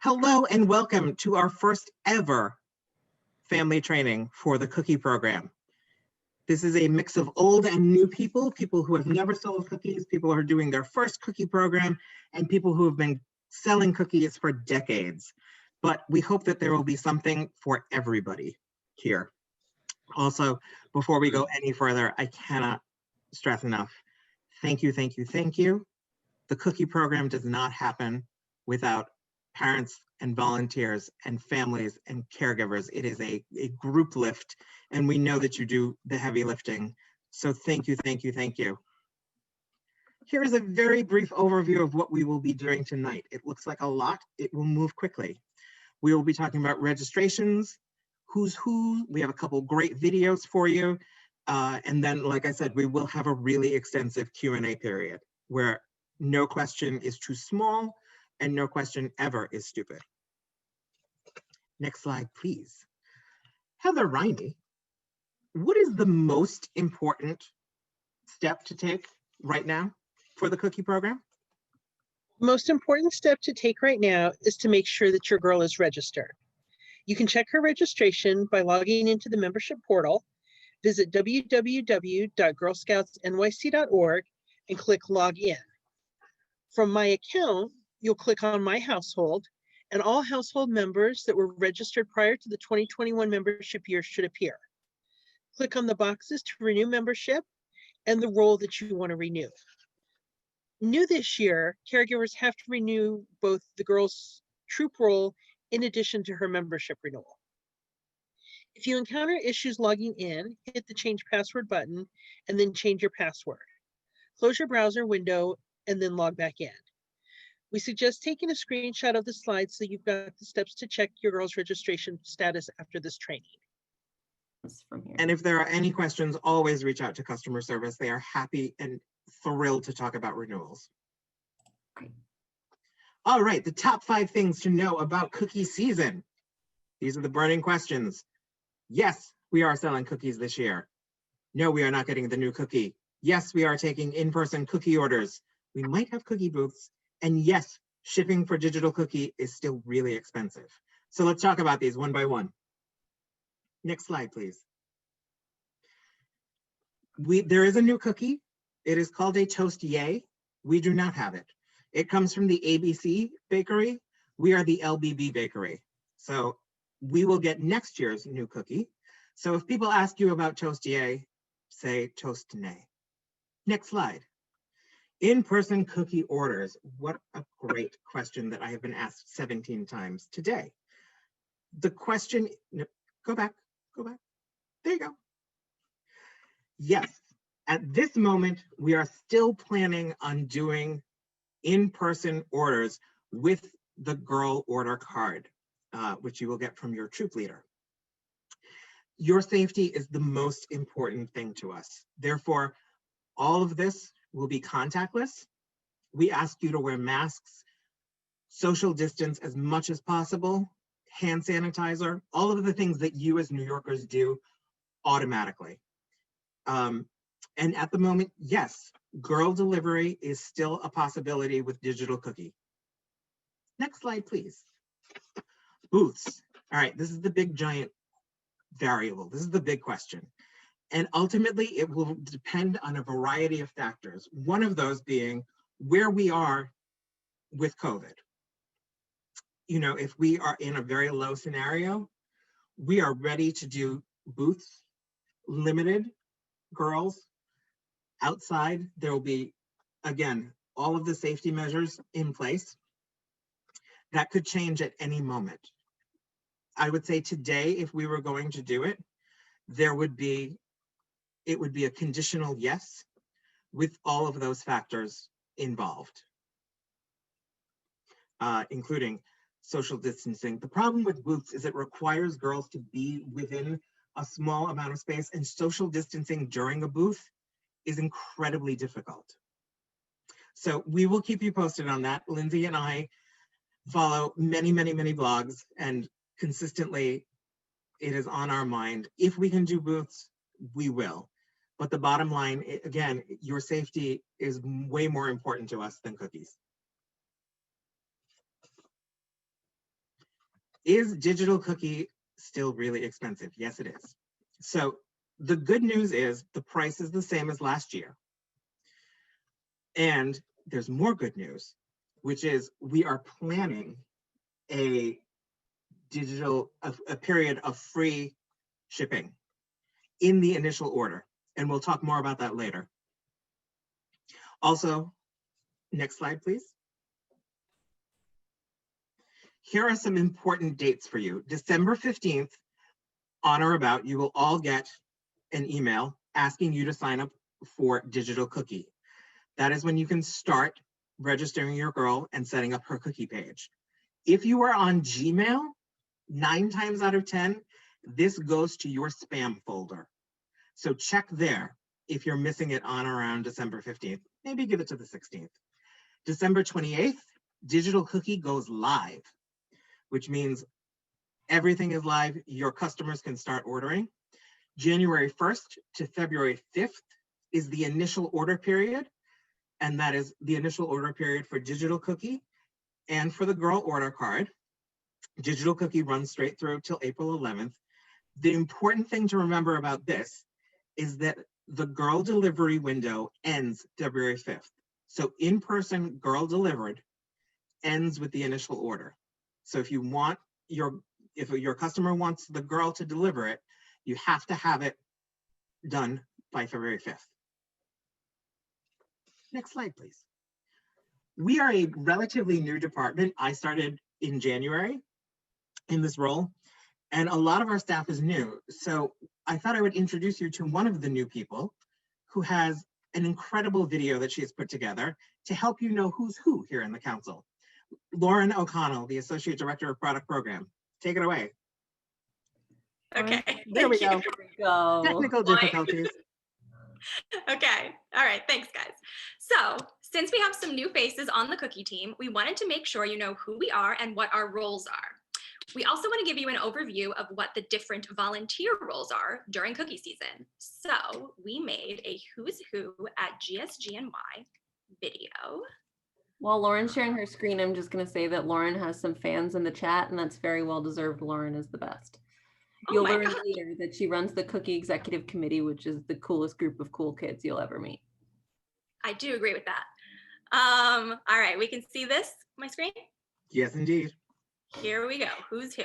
Hello and welcome to our first ever family training for the cookie program. This is a mix of old and new people, people who have never sold cookies, people who are doing their first cookie program, and people who have been selling cookies for decades. But we hope that there will be something for everybody here. Also, before we go any further, I cannot stress enough, thank you, thank you, thank you. The cookie program does not happen without parents and volunteers and families and caregivers. It is a group lift, and we know that you do the heavy lifting. So thank you, thank you, thank you. Here is a very brief overview of what we will be doing tonight. It looks like a lot. It will move quickly. We will be talking about registrations, who's who. We have a couple great videos for you. And then, like I said, we will have a really extensive Q&A period where no question is too small and no question ever is stupid. Next slide, please. Heather Riney, what is the most important step to take right now for the cookie program? Most important step to take right now is to make sure that your girl is registered. You can check her registration by logging into the membership portal. Visit www.girlscoutsnyc.org and click log in. From my account, you'll click on my household, and all household members that were registered prior to the 2021 membership year should appear. Click on the boxes to renew membership and the role that you want to renew. New this year, caregivers have to renew both the girl's troop role in addition to her membership renewal. If you encounter issues logging in, hit the change password button and then change your password. Close your browser window and then log back in. We suggest taking a screenshot of the slides so you've got the steps to check your girl's registration status after this training. And if there are any questions, always reach out to customer service. They are happy and thrilled to talk about renewals. Great. All right, the top 5 things to know about cookie season. These are the burning questions. Yes, we are selling cookies this year. No, we are not getting the new cookie. Yes, we are taking in-person cookie orders. We might have cookie booths. And yes, shipping for digital cookie is still really expensive. So let's talk about these one by one. Next slide, please. There is a new cookie. It is called a Toast Yay. We do not have it. It comes from the ABC bakery. We are the LBB bakery. So we will get next year's new cookie. So if people ask you about Toast Yay, say Toast Nay. Next slide. In-person cookie orders. What a great question that I have been asked 17 times today. The question, no, go back. There you go. Yes, at this moment, we are still planning on doing in-person orders with the girl order card, which you will get from your troop leader. Your safety is the most important thing to us. Therefore, all of this will be contactless. We ask you to wear masks, social distance as much as possible, hand sanitizer, all of the things that you as New Yorkers do automatically. And at the moment, yes, girl delivery is still a possibility with digital cookie. Next slide, please. Booths. All right, this is the big giant variable. This is the big question. And ultimately, it will depend on a variety of factors. One of those being where we are with COVID. You know, if we are in a very low scenario, we are ready to do booths, limited girls outside. There will be, again, all of the safety measures in place. That could change at any moment. I would say today, if we were going to do it, it would be a conditional yes with all of those factors involved, including social distancing. The problem with booths is it requires girls to be within a small amount of space, and social distancing during a booth is incredibly difficult. So we will keep you posted on that. Lindsay and I follow many blogs, and consistently it is on our mind. If we can do booths, we will. But the bottom line, again, your safety is way more important to us than cookies. Is digital cookie still really expensive? Yes, it is. So the good news is the price is the same as last year. And there's more good news, which is we are planning a period of free shipping in the initial order. And we'll talk more about that later. Also, next slide, please. Here are some important dates for you. December 15th, on or about, you will all get an email asking you to sign up for Digital Cookie. That is when you can start registering your girl and setting up her cookie page. If you are on Gmail, 9 times out of 10, this goes to your spam folder. So check there if you're missing it on around December 15th. Maybe give it to the 16th. December 28th, Digital Cookie goes live, which means everything is live. Your customers can start ordering. January 1st to February 5th is the initial order period. And that is the initial order period for Digital Cookie and for the girl order card. Digital Cookie runs straight through till April 11th. The important thing to remember about this is that the girl delivery window ends February 5th. So in-person girl delivered ends with the initial order. So if your customer wants the girl to deliver it, you have to have it done by February 5th. Next slide, please. We are a relatively new department. I started in January in this role, and a lot of our staff is new. So I thought I would introduce you to one of the new people who has an incredible video that she has put together to help you know who's who here in the council. Lauren O'Connell, the Associate Director of Product Program. Take it away. Okay. There we go. Go. Technical difficulties. Okay. All right. Thanks, guys. So since we have some new faces on the cookie team, we wanted to make sure you know who we are and what our roles are. We also want to give you an overview of what the different volunteer roles are during cookie season. So we made a who's who at GSG&Y video. While Lauren's sharing her screen, I'm just going to say that Lauren has some fans in the chat, and that's very well deserved. Lauren is the best. You'll learn later that she runs the Cookie Executive Committee, which is the coolest group of cool kids you'll ever meet. I do agree with that. All right, we can see this, my screen? Yes, indeed. Here we go. Who's who?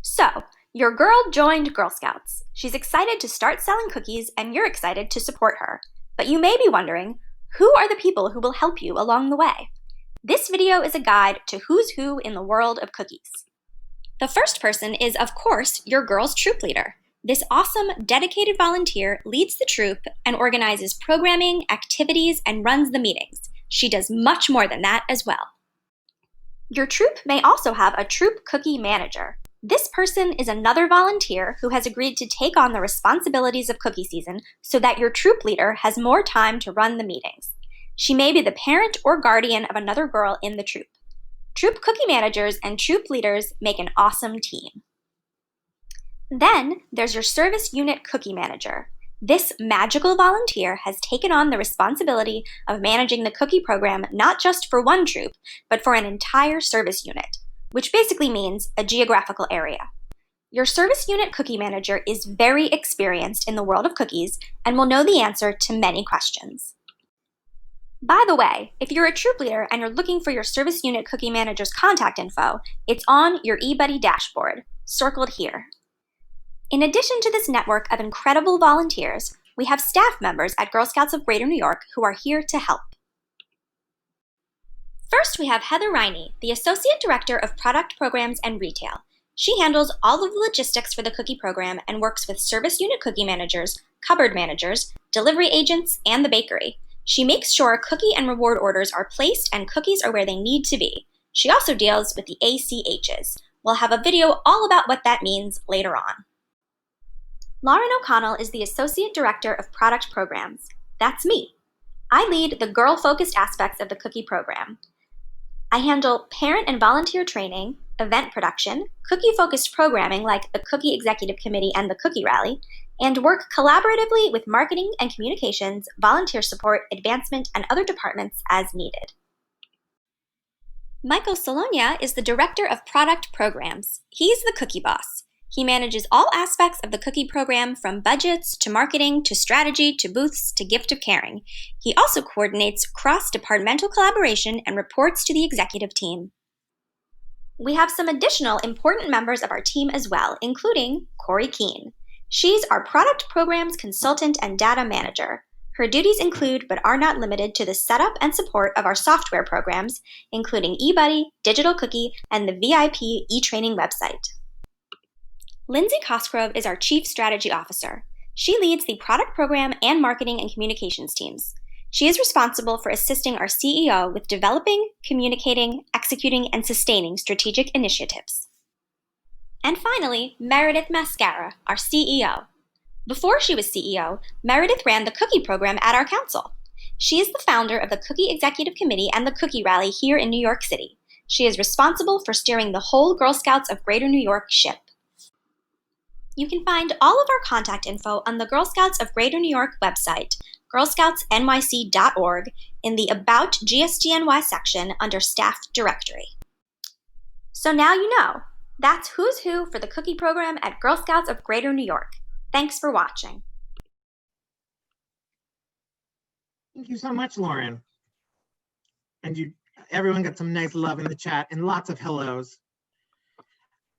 So, your girl joined Girl Scouts. She's excited to start selling cookies, and you're excited to support her. But you may be wondering, who are the people who will help you along the way? This video is a guide to who's who in the world of cookies. The first person is, of course, your girl's troop leader. This awesome, dedicated volunteer leads the troop and organizes programming, activities, and runs the meetings. She does much more than that as well. Your troop may also have a troop cookie manager. This person is another volunteer who has agreed to take on the responsibilities of cookie season so that your troop leader has more time to run the meetings. She may be the parent or guardian of another girl in the troop. Troop cookie managers and troop leaders make an awesome team. Then there's your service unit cookie manager. This magical volunteer has taken on the responsibility of managing the cookie program not just for one troop, but for an entire service unit, which basically means a geographical area. Your service unit cookie manager is very experienced in the world of cookies and will know the answer to many questions. By the way, if you're a troop leader and you're looking for your service unit cookie manager's contact info, it's on your eBuddy dashboard, circled here. In addition to this network of incredible volunteers, we have staff members at Girl Scouts of Greater New York who are here to help. First, we have Heather Riney, the Associate Director of Product Programs and Retail. She handles all of the logistics for the cookie program and works with service unit cookie managers, cupboard managers, delivery agents, and the bakery. She makes sure cookie and reward orders are placed and cookies are where they need to be. She also deals with the ACHs. We'll have a video all about what that means later on. Lauren O'Connell is the Associate Director of Product Programs. That's me. I lead the girl-focused aspects of the cookie program. I handle parent and volunteer training, event production, cookie-focused programming like the Cookie Executive Committee and the Cookie Rally, and work collaboratively with marketing and communications, volunteer support, advancement, and other departments as needed. Michael Solonia is the Director of Product Programs. He's the cookie boss. He manages all aspects of the cookie program from budgets to marketing to strategy to booths to gift of caring. He also coordinates cross-departmental collaboration and reports to the executive team. We have some additional important members of our team as well, including Corey Keene. She's our Product Programs Consultant and Data Manager. Her duties include, but are not limited to, the setup and support of our software programs, including eBuddy, Digital Cookie, and the VIP e-training website. Lindsay Cosgrove is our Chief Strategy Officer. She leads the product program and marketing and communications teams. She is responsible for assisting our CEO with developing, communicating, executing, and sustaining strategic initiatives. And finally, Meredith Mascara, our CEO. Before she was CEO, Meredith ran the cookie program at our council. She is the founder of the Cookie Executive Committee and the Cookie Rally here in New York City. She is responsible for steering the whole Girl Scouts of Greater New York ship. You can find all of our contact info on the Girl Scouts of Greater New York website, girlscoutsnyc.org, in the About GSGNY section under Staff Directory. So now you know. That's who's who for the cookie program at Girl Scouts of Greater New York. Thanks for watching. Thank you so much, Lauren. And everyone got some nice love in the chat and lots of hellos.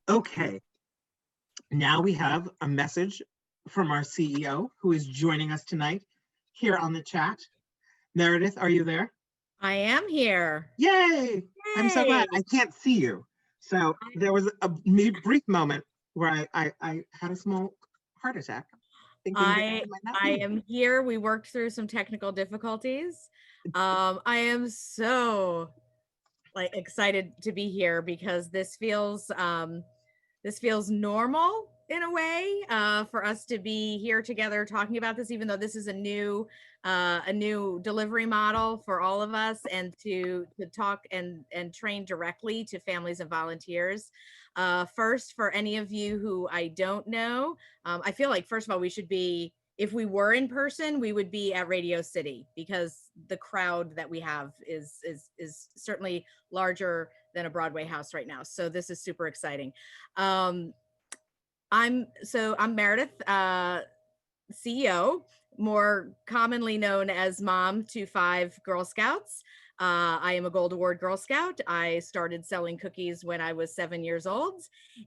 Okay, now we have a message from our CEO who is joining us tonight here on the chat. Meredith, are you there? I am here. Yay! I'm so glad. I can't see you. So there was a brief moment where I had a small heart attack. I am here. We worked through some technical difficulties. I am so excited to be here because this feels normal in a way for us to be here together talking about this, even though this is a new delivery model for all of us, and to talk and train directly to families and volunteers. First, for any of you who I don't know, I feel like, first of all, we should be, if we were in person, we would be at Radio City, because the crowd that we have is certainly larger than a Broadway house right now. So this is super exciting. I'm Meredith, CEO, more commonly known as Mom to 5 Girl Scouts. I am a Gold Award Girl Scout. I started selling cookies when I was 7 years old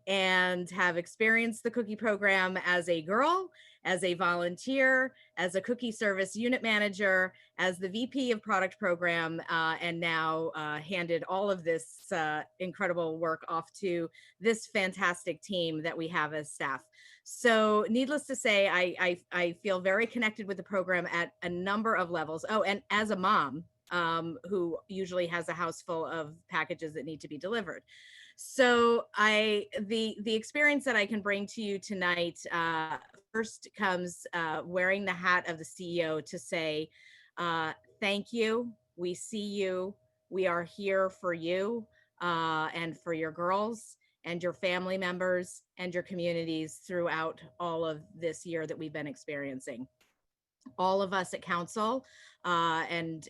and have experienced the cookie program as a girl, as a volunteer, as a cookie service unit manager, as the VP of product program, and now handed all of this incredible work off to this fantastic team that we have as staff. So needless to say, I feel very connected with the program at a number of levels. Oh, and as a mom, who usually has a house full of packages that need to be delivered. So the experience that I can bring to you tonight first comes wearing the hat of the CEO to say, thank you, we see you, we are here for you and for your girls and your family members and your communities throughout all of this year that we've been experiencing. All of us at council and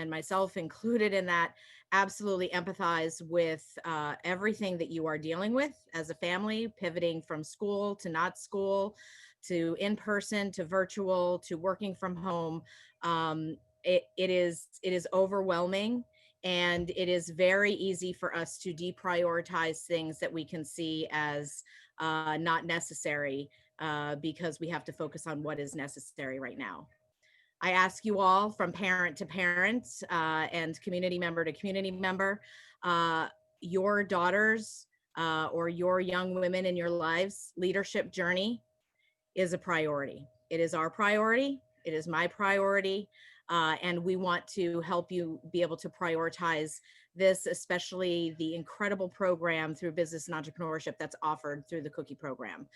myself included in that absolutely empathize with everything that you are dealing with as a family, pivoting from school to not school, to in-person, to virtual, to working from home. It is overwhelming, and it is very easy for us to deprioritize things that we can see as not necessary because we have to focus on what is necessary right now. I ask you all, from parent to parent and community member to community member, your daughters or your young women in your lives' leadership journey is a priority. It is our priority. It is my priority. And we want to help you be able to prioritize this, especially the incredible program through business and entrepreneurship that's offered through the cookie program.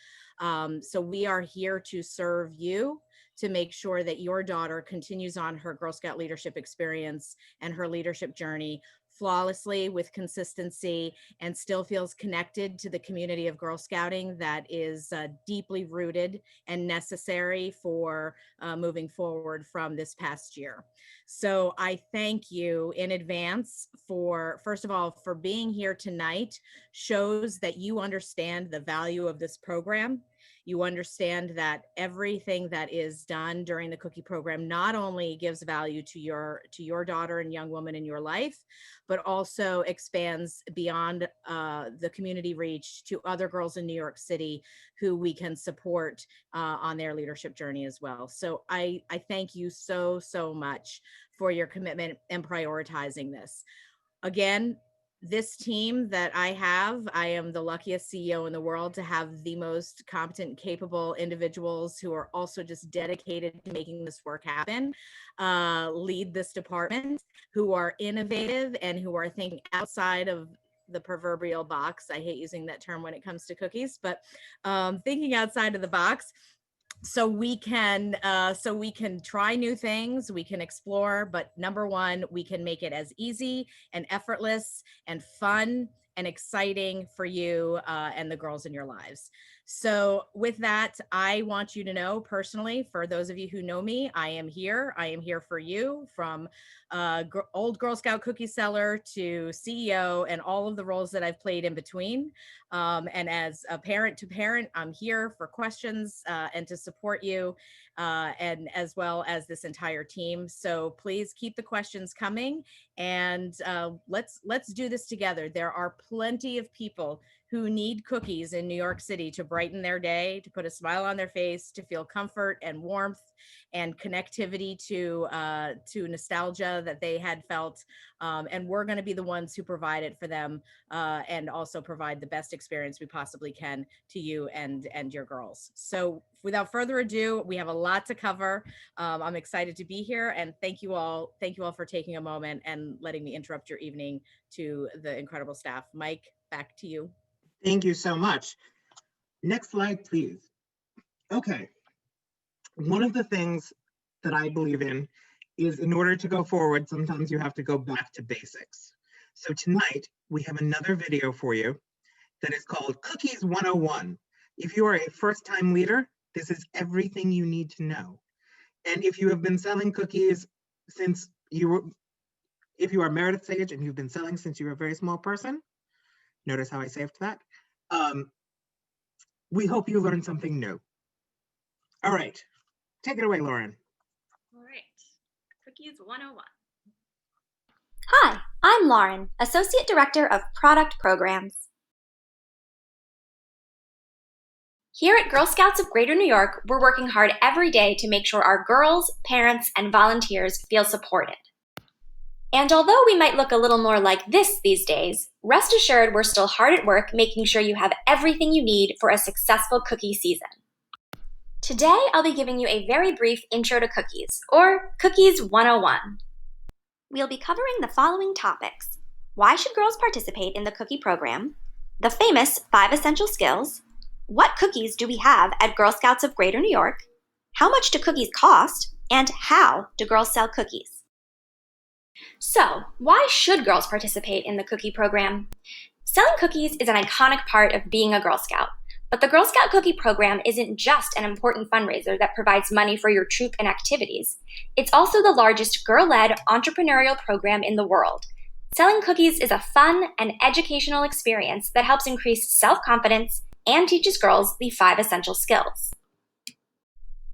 So we are here to serve you, to make sure that your daughter continues on her Girl Scout leadership experience and her leadership journey flawlessly with consistency and still feels connected to the community of Girl Scouting that is deeply rooted and necessary for moving forward from this past year. So I thank you in advance for, first of all, for being here tonight. Shows that you understand the value of this program. You understand that everything that is done during the cookie program not only gives value to your daughter and young woman in your life, but also expands beyond the community reach to other girls in New York City who we can support on their leadership journey as well. So I thank you so, so much for your commitment and prioritizing this. Again, this team that I have, I am the luckiest CEO in the world to have the most competent, capable individuals who are also just dedicated to making this work happen, lead this department, who are innovative and who are thinking outside of the proverbial box. I hate using that term when it comes to cookies, but thinking outside of the box. So we can try new things, we can explore, but number one, we can make it as easy and effortless and fun and exciting for you and the girls in your lives. So with that, I want you to know personally, for those of you who know me, I am here for you, from old Girl Scout cookie seller to CEO and all of the roles that I've played in between. And as a parent to parent, I'm here for questions and to support you, and as well as this entire team. So please keep the questions coming, and let's do this together. There are plenty of people who need cookies in New York City to brighten their day, to put a smile on their face, to feel comfort and warmth and connectivity to nostalgia that they had felt. And we're going to be the ones who provide it for them, and also provide the best experience we possibly can to you and your girls. So without further ado, we have a lot to cover. I'm excited to be here, and thank you all for taking a moment and letting me interrupt your evening to the incredible staff. Mike, back to you. Thank you so much. Next slide, please. Okay. One of the things that I believe in is, in order to go forward, sometimes you have to go back to basics. So tonight, we have another video for you that is called Cookies 101. If you are a first-time leader, this is everything you need to know. And if you have been selling cookies since if you are Meredith Sage and you've been selling since you were a very small person, notice how I saved that. We hope you learned something new. All right, take it away, Lauren. All right, Cookies 101. Hi, I'm Lauren, Associate Director of Product Programs. Here at Girl Scouts of Greater New York, we're working hard every day to make sure our girls, parents, and volunteers feel supported. And although we might look a little more like this these days, rest assured we're still hard at work making sure you have everything you need for a successful cookie season. Today, I'll be giving you a very brief intro to cookies, or Cookies 101. We'll be covering the following topics: why should girls participate in the cookie program, the famous 5 essential skills, what cookies do we have at Girl Scouts of Greater New York, how much do cookies cost, and how do girls sell cookies? So, why should girls participate in the cookie program? Selling cookies is an iconic part of being a Girl Scout, but the Girl Scout cookie program isn't just an important fundraiser that provides money for your troop and activities. It's also the largest girl-led entrepreneurial program in the world. Selling cookies is a fun and educational experience that helps increase self-confidence and teaches girls the 5 essential skills.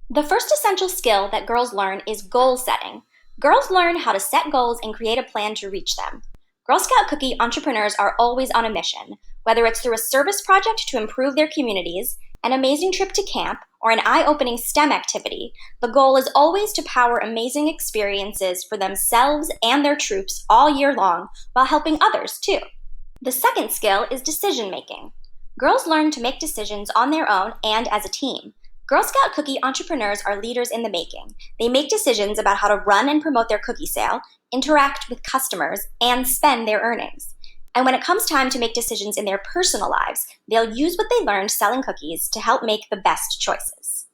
The first essential skill that girls learn is goal setting. Girls learn how to set goals and create a plan to reach them. Girl Scout cookie entrepreneurs are always on a mission, whether it's through a service project to improve their communities, an amazing trip to camp, or an eye-opening STEM activity. The goal is always to power amazing experiences for themselves and their troops all year long, while helping others too. The second skill is decision making. Girls learn to make decisions on their own and as a team. Girl Scout cookie entrepreneurs are leaders in the making. They make decisions about how to run and promote their cookie sale, interact with customers, and spend their earnings. And when it comes time to make decisions in their personal lives, they'll use what they learned selling cookies to help make the best choices.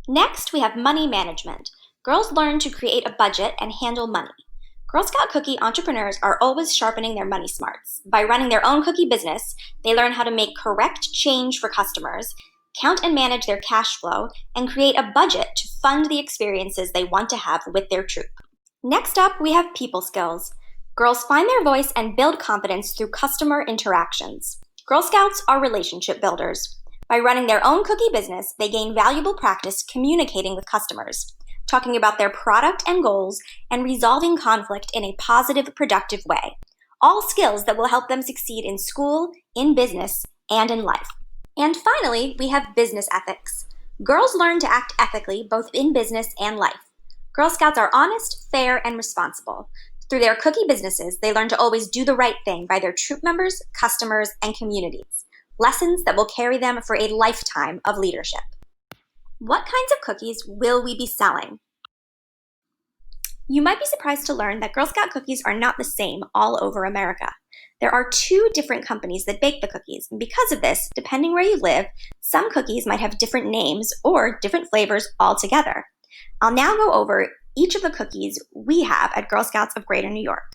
Next, we have money management. Girls learn to create a budget and handle money. Girl Scout cookie entrepreneurs are always sharpening their money smarts. By running their own cookie business, they learn how to make correct change for customers, count and manage their cash flow, and create a budget to fund the experiences they want to have with their troop. Next up, we have people skills. Girls find their voice and build confidence through customer interactions. Girl Scouts are relationship builders. By running their own cookie business, they gain valuable practice communicating with customers, talking about their product and goals, and resolving conflict in a positive, productive way. All skills that will help them succeed in school, in business, and in life. And finally, we have business ethics. Girls learn to act ethically both in business and life. Girl Scouts are honest, fair, and responsible. Through their cookie businesses, they learn to always do the right thing by their troop members, customers, and communities. Lessons that will carry them for a lifetime of leadership. What kinds of cookies will we be selling? You might be surprised to learn that Girl Scout cookies are not the same all over America. There are 2 different companies that bake the cookies, and because of this, depending where you live, some cookies might have different names or different flavors altogether. I'll now go over each of the cookies we have at Girl Scouts of Greater New York.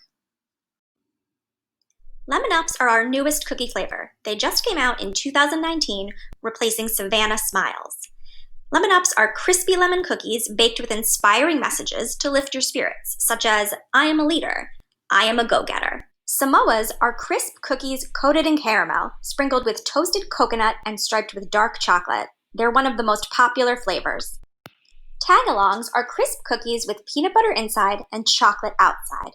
Lemon Ups are our newest cookie flavor. They just came out in 2019, replacing Savannah Smiles. Lemon Ups are crispy lemon cookies baked with inspiring messages to lift your spirits, such as, I am a leader, I am a go-getter. Samoas are crisp cookies coated in caramel, sprinkled with toasted coconut and striped with dark chocolate. They're one of the most popular flavors. Tagalongs are crisp cookies with peanut butter inside and chocolate outside.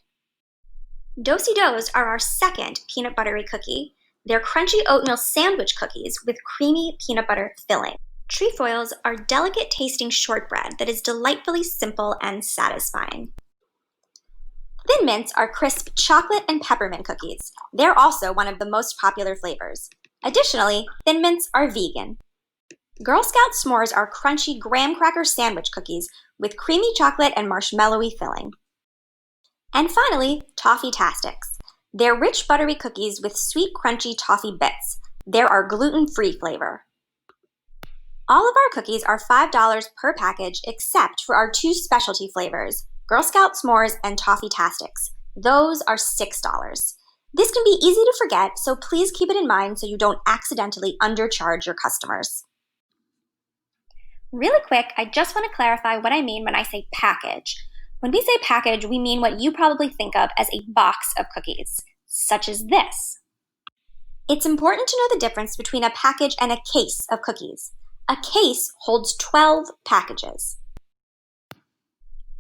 Do-si-dos are our second peanut buttery cookie. They're crunchy oatmeal sandwich cookies with creamy peanut butter filling. Trefoils are delicate tasting shortbread that is delightfully simple and satisfying. Thin Mints are crisp chocolate and peppermint cookies. They're also one of the most popular flavors. Additionally, Thin Mints are vegan. Girl Scout S'mores are crunchy graham cracker sandwich cookies with creamy chocolate and marshmallowy filling. And finally, Toffee-tastics. They're rich buttery cookies with sweet crunchy toffee bits. They're our gluten-free flavor. All of our cookies are $5 per package except for our 2 specialty flavors, Girl Scout S'mores and Toffee-tastics. Those are $6. This can be easy to forget, so please keep it in mind so you don't accidentally undercharge your customers. Really quick, I just want to clarify what I mean when I say package. When we say package, we mean what you probably think of as a box of cookies, such as this. It's important to know the difference between a package and a case of cookies. A case holds 12 packages.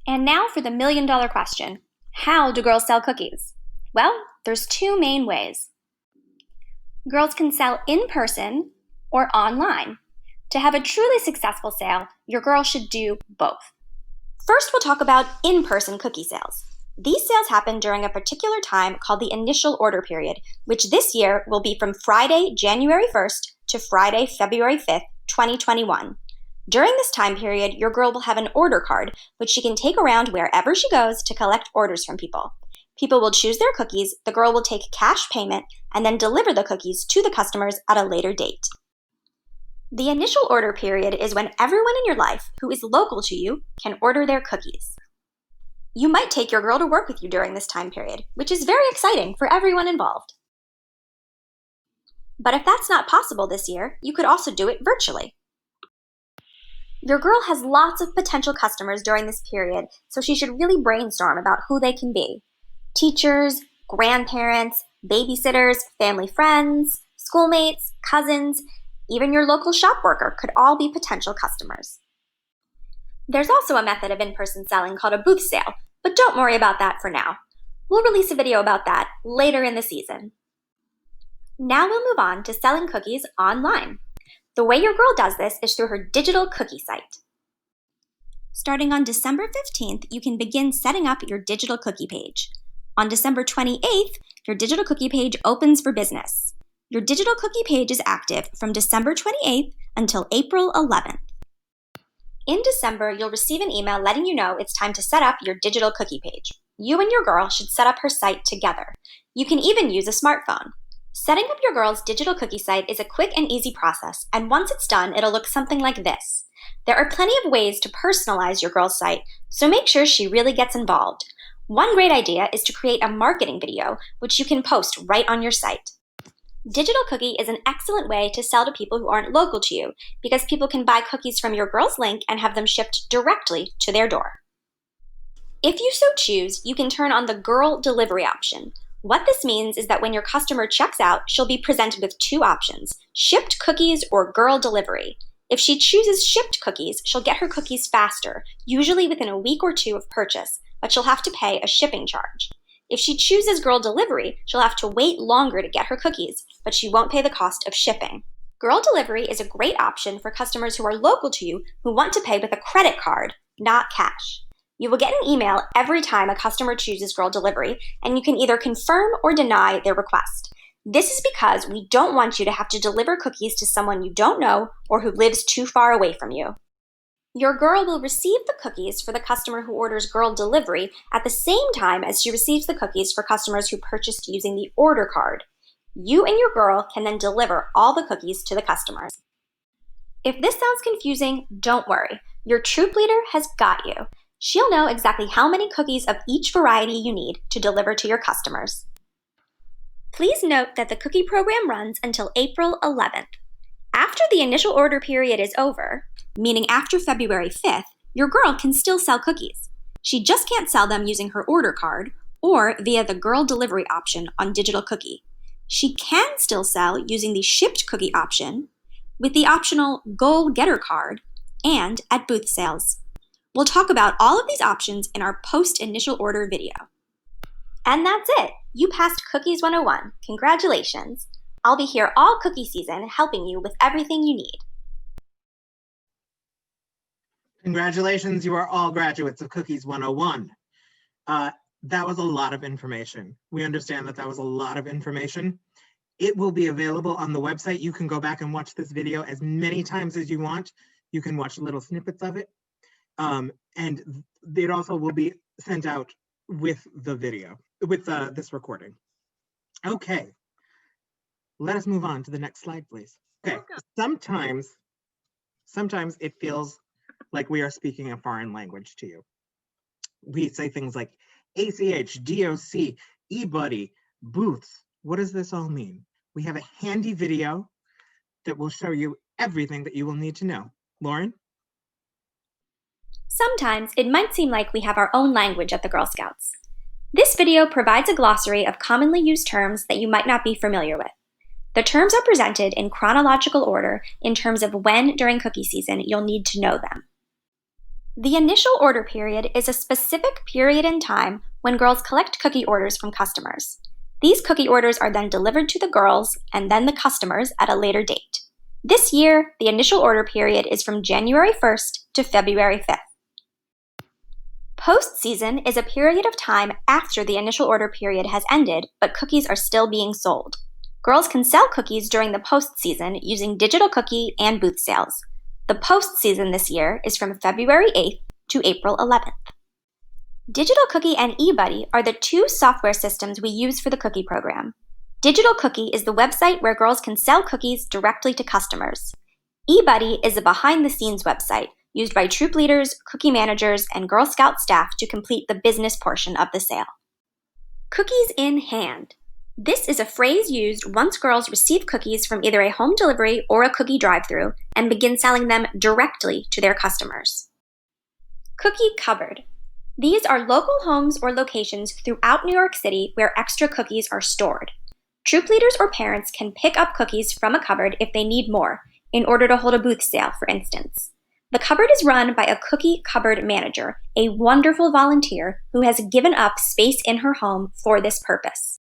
And now for the million-dollar question. How do girls sell cookies? Well, there's 2 main ways. Girls can sell in person or online. To have a truly successful sale, your girl should do both. First, we'll talk about in-person cookie sales. These sales happen during a particular time called the initial order period, which this year will be from Friday, January 1st to Friday, February 5th, 2021. During this time period, your girl will have an order card, which she can take around wherever she goes to collect orders from people. People will choose their cookies, the girl will take cash payment, and then deliver the cookies to the customers at a later date. The initial order period is when everyone in your life who is local to you can order their cookies. You might take your girl to work with you during this time period, which is very exciting for everyone involved. But if that's not possible this year, you could also do it virtually. Your girl has lots of potential customers during this period, so she should really brainstorm about who they can be. Teachers, grandparents, babysitters, family friends, schoolmates, cousins, even your local shop worker could all be potential customers. There's also a method of in-person selling called a booth sale, but don't worry about that for now. We'll release a video about that later in the season. Now we'll move on to selling cookies online. The way your girl does this is through her digital cookie site. Starting on December 15th, you can begin setting up your digital cookie page. On December 28th, your digital cookie page opens for business. Your digital cookie page is active from December 28th until April 11th. In December, you'll receive an email letting you know it's time to set up your digital cookie page. You and your girl should set up her site together. You can even use a smartphone. Setting up your girl's digital cookie site is a quick and easy process, and once it's done, it'll look something like this. There are plenty of ways to personalize your girl's site, so make sure she really gets involved. One great idea is to create a marketing video, which you can post right on your site. Digital Cookie is an excellent way to sell to people who aren't local to you because people can buy cookies from your girl's link and have them shipped directly to their door. If you so choose, you can turn on the girl delivery option. What this means is that when your customer checks out, she'll be presented with two options, shipped cookies or girl delivery. If she chooses shipped cookies, she'll get her cookies faster, usually within a week or two of purchase, but she'll have to pay a shipping charge. If she chooses girl delivery, she'll have to wait longer to get her cookies, but she won't pay the cost of shipping. Girl delivery is a great option for customers who are local to you who want to pay with a credit card, not cash. You will get an email every time a customer chooses girl delivery, and you can either confirm or deny their request. This is because we don't want you to have to deliver cookies to someone you don't know or who lives too far away from you. Your girl will receive the cookies for the customer who orders girl delivery at the same time as she receives the cookies for customers who purchased using the order card. You and your girl can then deliver all the cookies to the customers. If this sounds confusing, don't worry. Your troop leader has got you. She'll know exactly how many cookies of each variety you need to deliver to your customers. Please note that the cookie program runs until April 11th. After the initial order period is over, meaning after February 5th, your girl can still sell cookies. She just can't sell them using her order card or via the girl delivery option on Digital Cookie. She can still sell using the shipped cookie option, with the optional goal getter card, and at booth sales. We'll talk about all of these options in our post-initial order video. And that's it! You passed Cookies 101. Congratulations! I'll be here all cookie season helping you with everything you need. Congratulations, you are all graduates of Cookies 101. That was a lot of information. We understand that was a lot of information. It will be available on the website. You can go back and watch this video as many times as you want. You can watch little snippets of it. And it also will be sent out with the video, with this recording. Okay, let us move on to the next slide, please. Okay, sometimes it feels like we are speaking a foreign language to you. We say things like ACH, DOC, eBuddy, booths. What does this all mean? We have a handy video that will show you everything that you will need to know. Lauren? Sometimes it might seem like we have our own language at the Girl Scouts. This video provides a glossary of commonly used terms that you might not be familiar with. The terms are presented in chronological order in terms of when during cookie season you'll need to know them. The initial order period is a specific period in time when girls collect cookie orders from customers. These cookie orders are then delivered to the girls and then the customers at a later date. This year, the initial order period is from January 1st to February 5th. Post-season is a period of time after the initial order period has ended, but cookies are still being sold. Girls can sell cookies during the post-season using Digital Cookie and booth sales. The post-season this year is from February 8th to April 11th. Digital Cookie and eBuddy are the two software systems we use for the cookie program. Digital Cookie is the website where girls can sell cookies directly to customers. eBuddy is a behind-the-scenes website used by troop leaders, cookie managers, and Girl Scout staff to complete the business portion of the sale. Cookies in hand. This is a phrase used once girls receive cookies from either a home delivery or a cookie drive-thru and begin selling them directly to their customers. Cookie cupboard. These are local homes or locations throughout New York City where extra cookies are stored. Troop leaders or parents can pick up cookies from a cupboard if they need more, in order to hold a booth sale, for instance. The cupboard is run by a cookie cupboard manager, a wonderful volunteer who has given up space in her home for this purpose.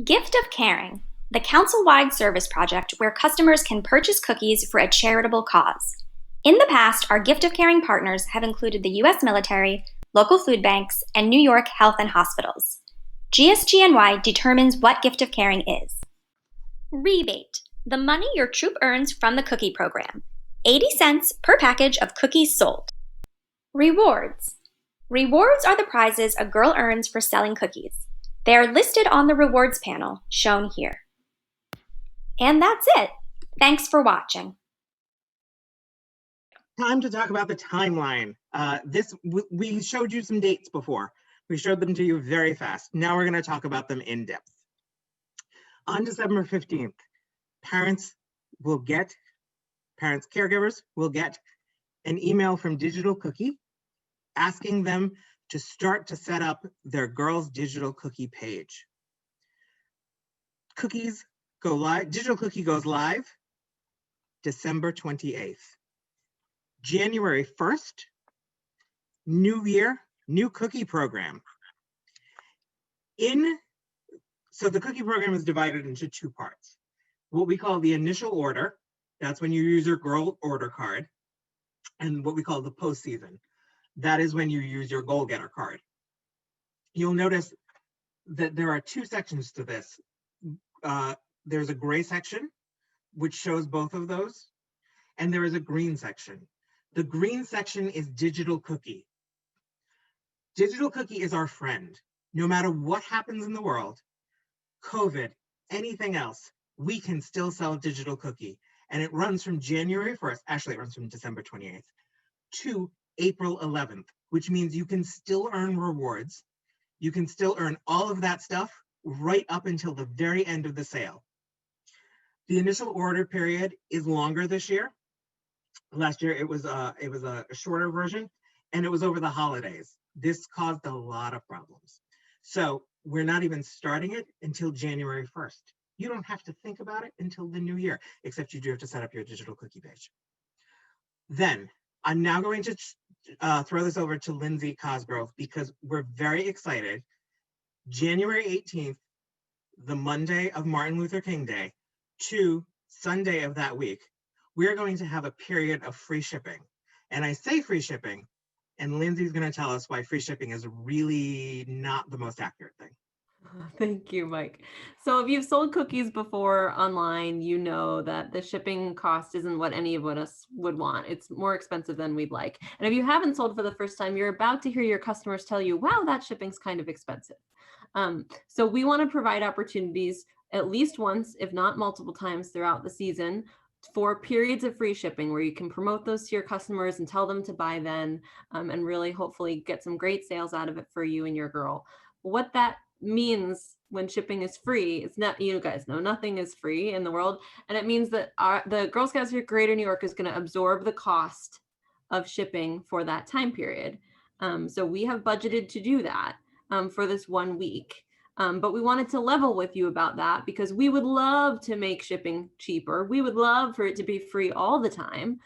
Gift of Caring, the council-wide service project where customers can purchase cookies for a charitable cause. In the past, our Gift of Caring partners have included the U.S. military, local food banks, and New York Health and Hospitals. GSGNY determines what Gift of Caring is. Rebate, the money your troop earns from the cookie program. 80 cents per package of cookies sold. Rewards. Rewards are the prizes a girl earns for selling cookies. They are listed on the rewards panel, shown here. And that's it. Thanks for watching. Time to talk about the timeline. We showed you some dates before. We showed them to you very fast. Now we're going to talk about them in depth. On December 15th, parents, caregivers will get an email from Digital Cookie asking them to start to set up their girls' Digital Cookie page. Cookies go live, Digital Cookie goes live December 28th. January 1st, new year, new cookie program. So the cookie program is divided into two parts. What we call the initial order, that's when you use your girl order card, and what we call the postseason. That is when you use your goal getter card. You'll notice that there are two sections to this. There's a gray section, which shows both of those, and there is a green section. The green section is Digital Cookie. Digital Cookie is our friend. No matter what happens in the world, COVID, anything else, we can still sell Digital Cookie. And it runs from January 1st, actually it runs from December 28th to April 11th, which means you can still earn rewards. You can still earn all of that stuff right up until the very end of the sale. The initial order period is longer this year. Last year it was a shorter version, and it was over the holidays. This caused a lot of problems. So we're not even starting it until January 1st. You don't have to think about it until the new year, except you do have to set up your Digital Cookie page. Then I'm now going to throw this over to Lindsay Cosgrove because we're very excited. January 18th, the Monday of Martin Luther King Day, to Sunday of that week, we're going to have a period of free shipping. And I say free shipping, and Lindsay's going to tell us why free shipping is really not the most accurate thing. Thank you, Mike. So if you've sold cookies before online, you know that the shipping cost isn't what any of us would want. It's more expensive than we'd like. And if you haven't sold for the first time, you're about to hear your customers tell you, wow, that shipping's kind of expensive. So we want to provide opportunities at least once, if not multiple times throughout the season, for periods of free shipping where you can promote those to your customers and tell them to buy then, and really hopefully get some great sales out of it for you and your girl. What that means when shipping is free, it's not, you guys know nothing is free in the world, and it means that the Girl Scouts of Greater New York is going to absorb the cost of shipping for that time period. So we have budgeted to do that for this 1 week. But we wanted to level with you about that because we would love to make shipping cheaper. We would love for it to be free all the time.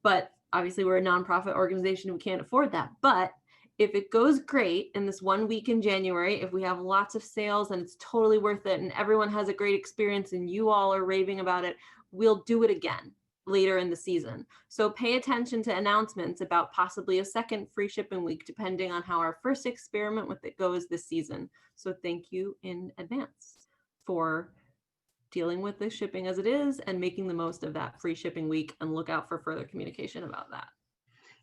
But obviously we're a nonprofit organization. We can't afford that. But if it goes great in this 1 week in January, if we have lots of sales and it's totally worth it and everyone has a great experience and you all are raving about it, we'll do it again later in the season. So pay attention to announcements about possibly a second free shipping week, depending on how our first experiment with it goes this season. So thank you in advance for dealing with the shipping as it is and making the most of that free shipping week, and look out for further communication about that.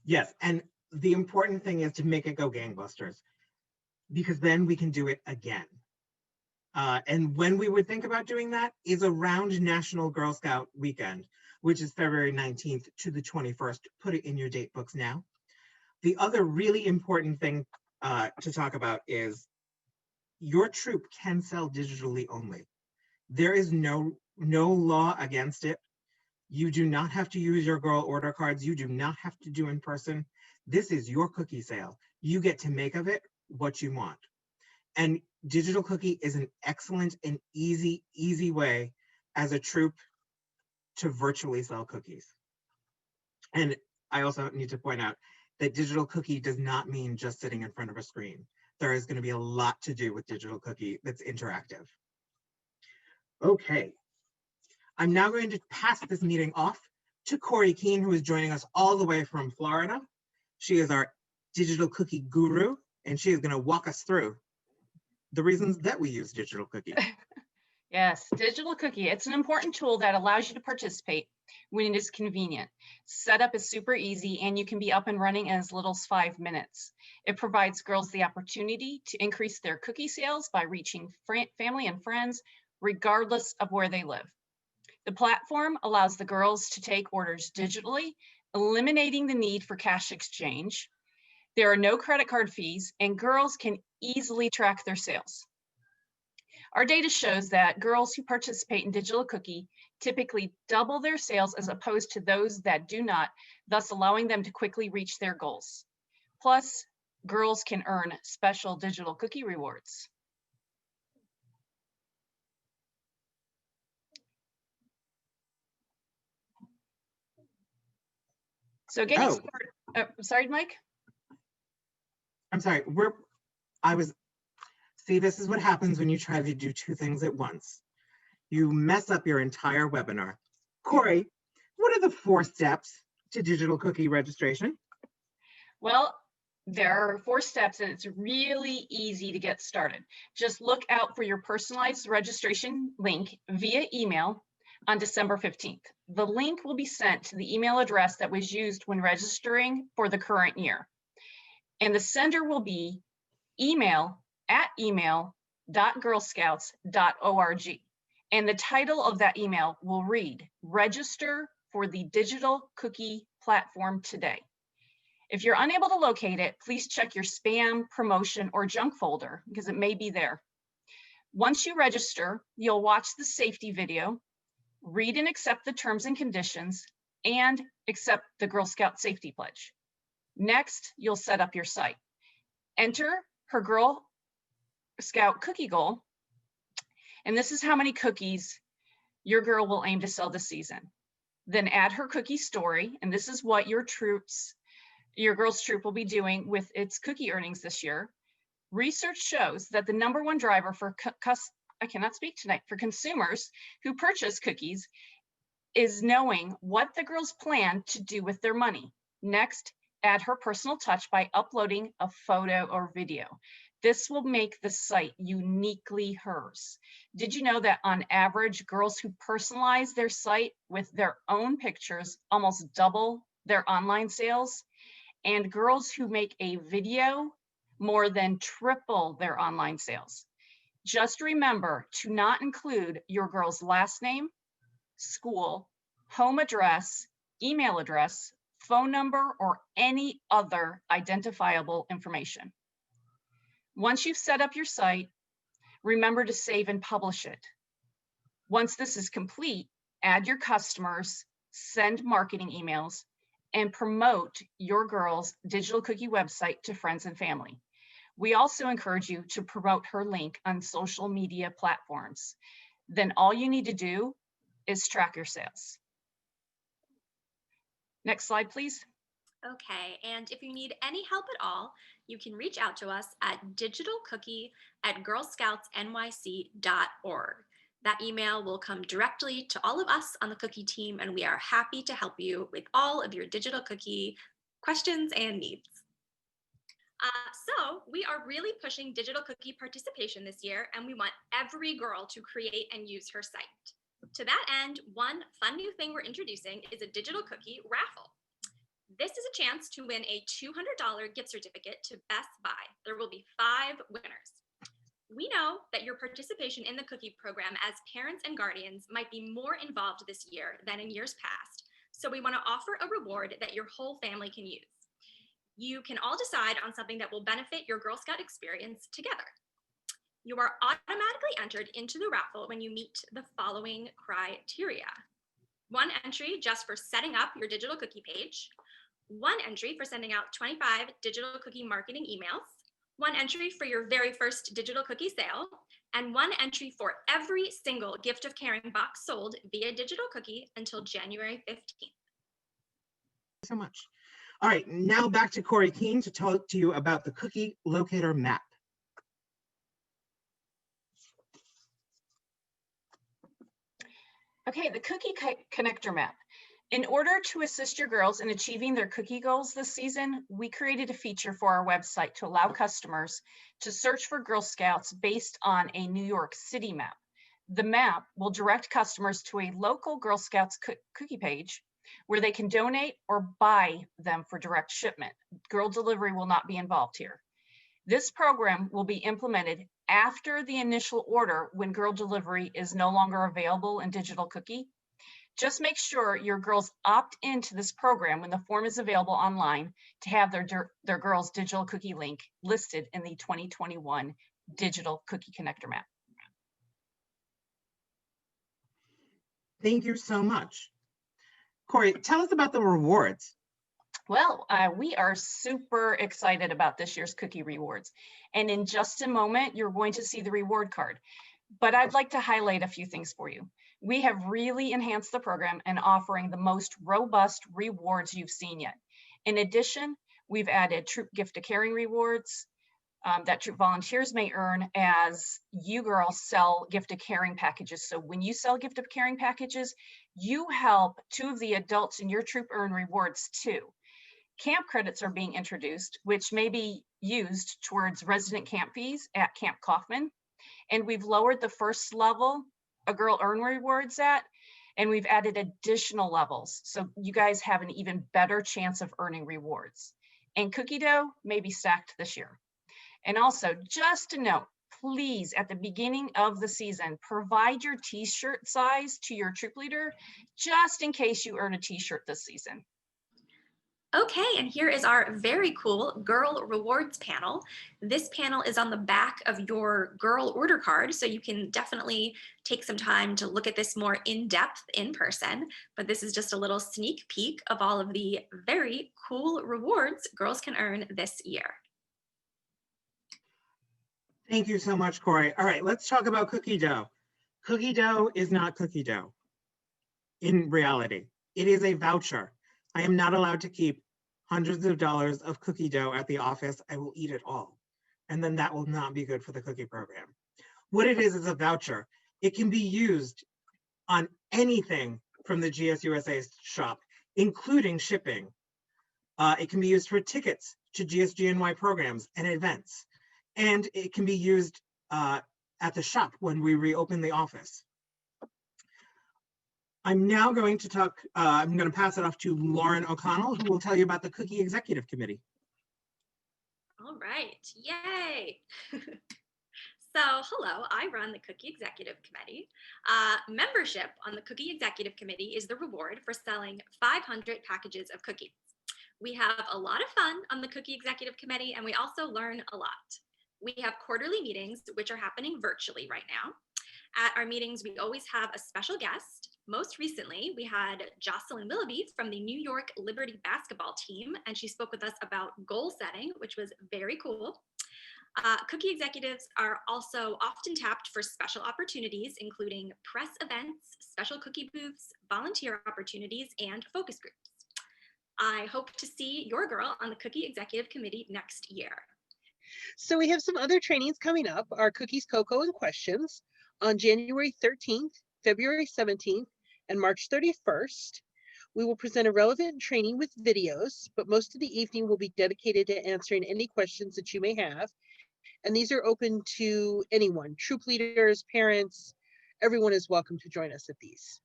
Yes, and the important thing is to make it go gangbusters, because then we can do it again. And when we would think about doing that is around National Girl Scout Weekend, which is February 19th to the 21st. Put it in your date books now. The other really important thing to talk about is your troop can sell digitally only. There is no law against it. You do not have to use your girl order cards. You do not have to do in person. This is your cookie sale. You get to make of it what you want. And Digital Cookie is an excellent and easy way as a troop to virtually sell cookies. And I also need to point out that Digital Cookie does not mean just sitting in front of a screen. There is going to be a lot to do with Digital Cookie that's interactive. Okay, I'm now going to pass this meeting off to Corey Keene, who is joining us all the way from Florida. She is our Digital Cookie guru, and she is going to walk us through the reasons that we use Digital Cookie. Yes, Digital Cookie. It's an important tool that allows you to participate when it is convenient. Setup is super easy, and you can be up and running in as little as 5 minutes. It provides girls the opportunity to increase their cookie sales by reaching family and friends, regardless of where they live. The platform allows the girls to take orders digitally, eliminating the need for cash exchange. There are no credit card fees, and girls can easily track their sales. Our data shows that girls who participate in Digital Cookie typically double their sales as opposed to those that do not, thus allowing them to quickly reach their goals. Plus, girls can earn special Digital Cookie rewards. So getting started, sorry, Mike? I'm sorry, see, this is what happens when you try to do two things at once. You mess up your entire webinar. Corey, what are the 4 steps to Digital Cookie registration? Well, there are 4 steps and it's really easy to get started. Just look out for your personalized registration link via email on December 15th. The link will be sent to the email address that was used when registering for the current year. And the sender will be email@email.girlscouts.org. And the title of that email will read, Register for the Digital Cookie Platform today. If you're unable to locate it, please check your spam, promotion, or junk folder because it may be there. Once you register, you'll watch the safety video, read and accept the terms and conditions, and accept the Girl Scout Safety Pledge. Next, you'll set up your site. Enter her Girl Scout cookie goal, and this is how many cookies your girl will aim to sell this season. Then add her cookie story, and this is what your girl's troop will be doing with its cookie earnings this year. Research shows that the #1 driver for for consumers who purchase cookies is knowing what the girls plan to do with their money. Next, add her personal touch by uploading a photo or video. This will make the site uniquely hers. Did you know that on average, girls who personalize their site with their own pictures almost double their online sales? And girls who make a video more than triple their online sales. Just remember to not include your girl's last name, school, home address, email address, phone number, or any other identifiable information. Once you've set up your site, remember to save and publish it. Once this is complete, add your customers, send marketing emails, and promote your girl's Digital Cookie website to friends and family. We also encourage you to promote her link on social media platforms. Then all you need to do is track your sales. Next slide, please. Okay, and if you need any help at all, you can reach out to us at digitalcookie@girlscoutsnyc.org. That email will come directly to all of us on the cookie team, and we are happy to help you with all of your Digital Cookie questions and needs. So we are really pushing Digital Cookie participation this year, and we want every girl to create and use her site. To that end, one fun new thing we're introducing is a Digital Cookie raffle. This is a chance to win a $200 gift certificate to Best Buy. There will be 5 winners. We know that your participation in the cookie program as parents and guardians might be more involved this year than in years past, so we want to offer a reward that your whole family can use. You can all decide on something that will benefit your Girl Scout experience together. You are automatically entered into the raffle when you meet the following criteria. 1 entry just for setting up your Digital Cookie page, 1 entry for sending out 25 Digital Cookie marketing emails, 1 entry for your very first Digital Cookie sale, and 1 entry for every single gift of caring box sold via Digital Cookie until January 15th. So much. All right, now back to Corey Keene to talk to you about the cookie locator map. Okay, the cookie connector map. In order to assist your girls in achieving their cookie goals this season, we created a feature for our website to allow customers to search for Girl Scouts based on a New York City map. The map will direct customers to a local Girl Scouts cookie page where they can donate or buy them for direct shipment. Girl delivery will not be involved here. This program will be implemented after the initial order when girl delivery is no longer available in Digital Cookie. Just make sure your girls opt into this program when the form is available online to have their girls' digital cookie link listed in the 2021 Digital Cookie Connector map. Thank you so much. Corey, tell us about the rewards. Well, we are super excited about this year's cookie rewards. And in just a moment, you're going to see the reward card. But I'd like to highlight a few things for you. We have really enhanced the program and offering the most robust rewards you've seen yet. In addition, we've added troop gift to caring rewards that troop volunteers may earn as you girls sell gift to caring packages. So when you sell gift of caring packages, you help 2 of the adults in your troop earn rewards too. Camp credits are being introduced, which may be used towards resident camp fees at Camp Kaufman. And we've lowered the first level a girl earn rewards at, and we've added additional levels. So you guys have an even better chance of earning rewards. And cookie dough may be stacked this year. And also, just to note, please, at the beginning of the season, provide your t-shirt size to your troop leader, just in case you earn a t-shirt this season. Okay, and here is our very cool girl rewards panel. This panel is on the back of your girl order card, so you can definitely take some time to look at this more in depth in person, but this is just a little sneak peek of all of the very cool rewards girls can earn this year. Thank you so much, Corey. All right, let's talk about cookie dough. Cookie dough is not cookie dough in reality. It is a voucher. I am not allowed to keep hundreds of dollars of cookie dough at the office. I will eat it all. And then that will not be good for the cookie program. What it is a voucher. It can be used on anything from the GSUSA shop, including shipping. It can be used for tickets to GSGNY programs and events. And it can be used at the shop when we reopen the office. I'm now going to talk, I'm going to pass it off to Lauren O'Connell, who will tell you about the Cookie Executive Committee. All right, yay. So hello, I run the Cookie Executive Committee. Membership on the Cookie Executive Committee is the reward for selling 500 packages of cookies. We have a lot of fun on the Cookie Executive Committee, and we also learn a lot. We have quarterly meetings, which are happening virtually right now. At our meetings, we always have a special guest. Most recently, we had Jocelyn Willoughby from the New York Liberty basketball team, and she spoke with us about goal setting, which was very cool. Cookie executives are also often tapped for special opportunities, including press events, special cookie booths, volunteer opportunities, and focus groups. I hope to see your girl on the Cookie Executive Committee next year. So we have some other trainings coming up, our Cookies, Cocoa, and Questions on January 13th, February 17th, and March 31st. We will present a relevant training with videos, but most of the evening will be dedicated to answering any questions that you may have. And these are open to anyone, troop leaders, parents, everyone is welcome to join us at these.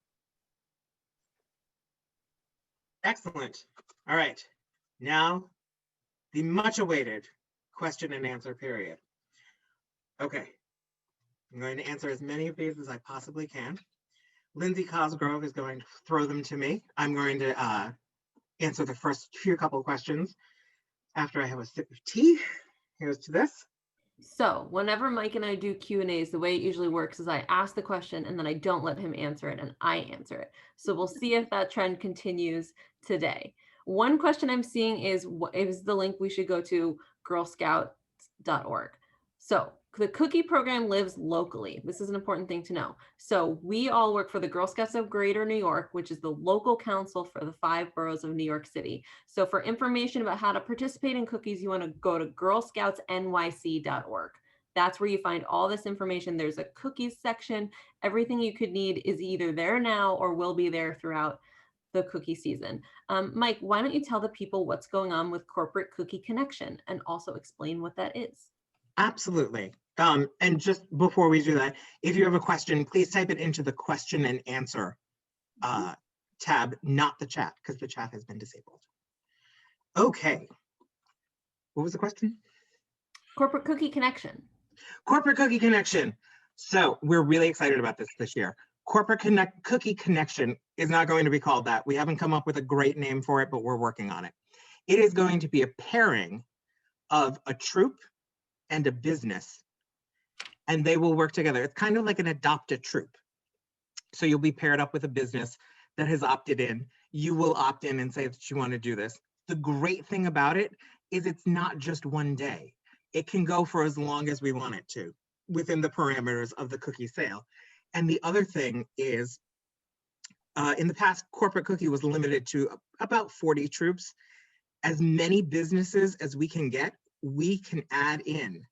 Excellent. All right, now the much awaited question and answer period. Okay, I'm going to answer as many of these as I possibly can. Lindsay Cosgrove is going to throw them to me. I'm going to answer the first couple of questions after I have a sip of tea. Here's to this. So whenever Mike and I do Q&As, the way it usually works is I ask the question and then I don't let him answer it and I answer it. So we'll see if that trend continues today. One question I'm seeing is, what is the link we should go to? girlscouts.org. So the cookie program lives locally. This is an important thing to know. So we all work for the Girl Scouts of Greater New York, which is the local council for the 5 boroughs of New York City. So for information about how to participate in cookies, you want to go to girlscoutsnyc.org. That's where you find all this information. There's a cookies section. Everything you could need is either there now or will be there throughout the cookie season. Mike, why don't you tell the people what's going on with Corporate Cookie Connection and also explain what that is? Absolutely. And just before we do that, if you have a question, please type it into the question and answer tab, not the chat, because the chat has been disabled. Okay. What was the question? Corporate Cookie Connection. Corporate Cookie Connection. So we're really excited about this year. Cookie Connection is not going to be called that. We haven't come up with a great name for it, but we're working on it. It is going to be a pairing of a troop and a business, and they will work together. It's kind of like an adopt-a troop. So you'll be paired up with a business that has opted in. You will opt in and say that you want to do this. The great thing about it is it's not just one day. It can go for as long as we want it to within the parameters of the cookie sale. And the other thing is, in the past, Corporate Cookie was limited to about 40 troops. As many businesses as we can get, we can add in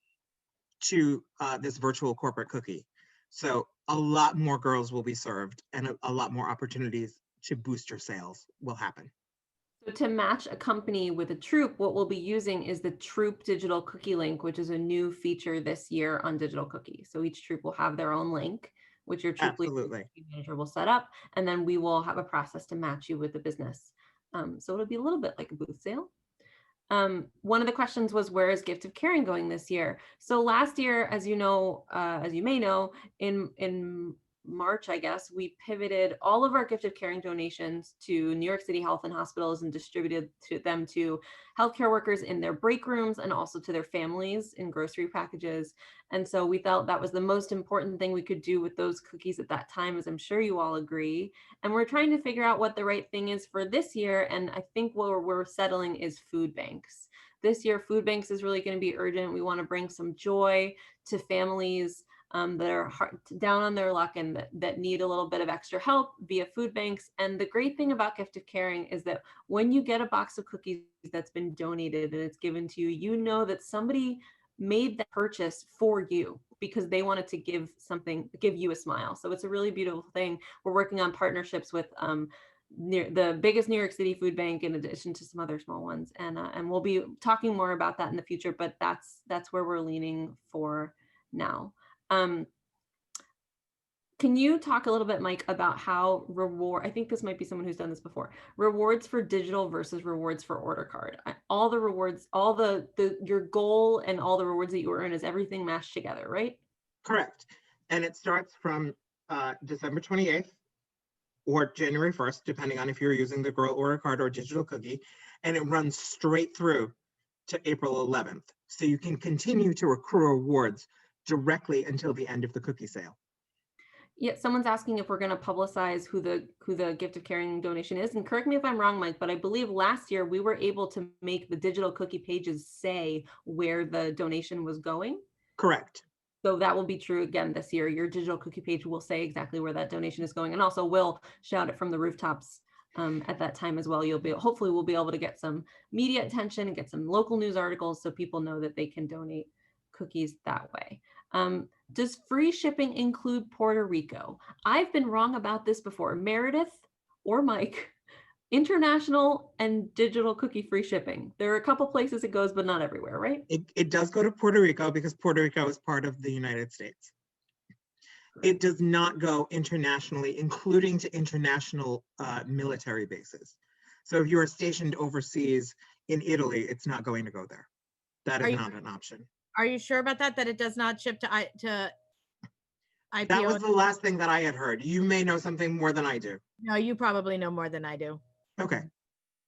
to this virtual corporate cookie. So a lot more girls will be served, and a lot more opportunities to boost your sales will happen. So to match a company with a troop, what we'll be using is the Troop Digital Cookie Link, which is a new feature this year on Digital Cookie. So each troop will have their own link, which your troop leader manager will set up, and then we will have a process to match you with the business. So it'll be a little bit like a booth sale. One of the questions was, where is Gift of Caring going this year? So last year, as you know, as you may know, in March, I guess, we pivoted all of our Gift of Caring donations to New York City Health and Hospitals and distributed them to healthcare workers in their break rooms and also to their families in grocery packages. And so we felt that was the most important thing we could do with those cookies at that time, as I'm sure you all agree. And we're trying to figure out what the right thing is for this year. And I think what we're settling is food banks. This year, food banks is really going to be urgent. We want to bring some joy to families that are down on their luck and that need a little bit of extra help via food banks. And the great thing about Gift of Caring is that when you get a box of cookies that's been donated and it's given to you, you know that somebody made that purchase for you because they wanted to give you a smile. So it's a really beautiful thing. We're working on partnerships with the biggest New York City food bank, in addition to some other small ones, and we'll be talking more about that in the future. But that's where we're leaning for now. Can you talk a little bit, Mike, about how I think this might be someone who's done this before, rewards for digital versus rewards for order card? All the rewards, all your goal and all the rewards that you earn is everything mashed together, right? Correct. And it starts from December 28th or January 1st, depending on if you're using the Girl Order Card or digital cookie, and it runs straight through to April 11th. So you can continue to accrue rewards directly until the end of the cookie sale. Yeah, someone's asking if we're going to publicize who the Gift of Caring donation is. And correct me if I'm wrong, Mike, but I believe last year we were able to make the digital cookie pages say where the donation was going. Correct. So that will be true again this year. Your digital cookie page will say exactly where that donation is going, and also we'll shout it from the rooftops at that time as well. Hopefully we'll be able to get some media attention and get some local news articles so people know that they can donate cookies that way. Does free shipping include Puerto Rico? I've been wrong about this before. Meredith or Mike, international and digital cookie free shipping. There are a couple places it goes, but not everywhere, right? It does go to Puerto Rico because Puerto Rico is part of the United States. It does not go internationally, including to international military bases. So if you are stationed overseas in Italy, it's not going to go there. That is not an option. Are you sure about that? That it does not ship to IPO? That was the last thing that I had heard. You may know something more than I do. No, you probably know more than I do. Okay,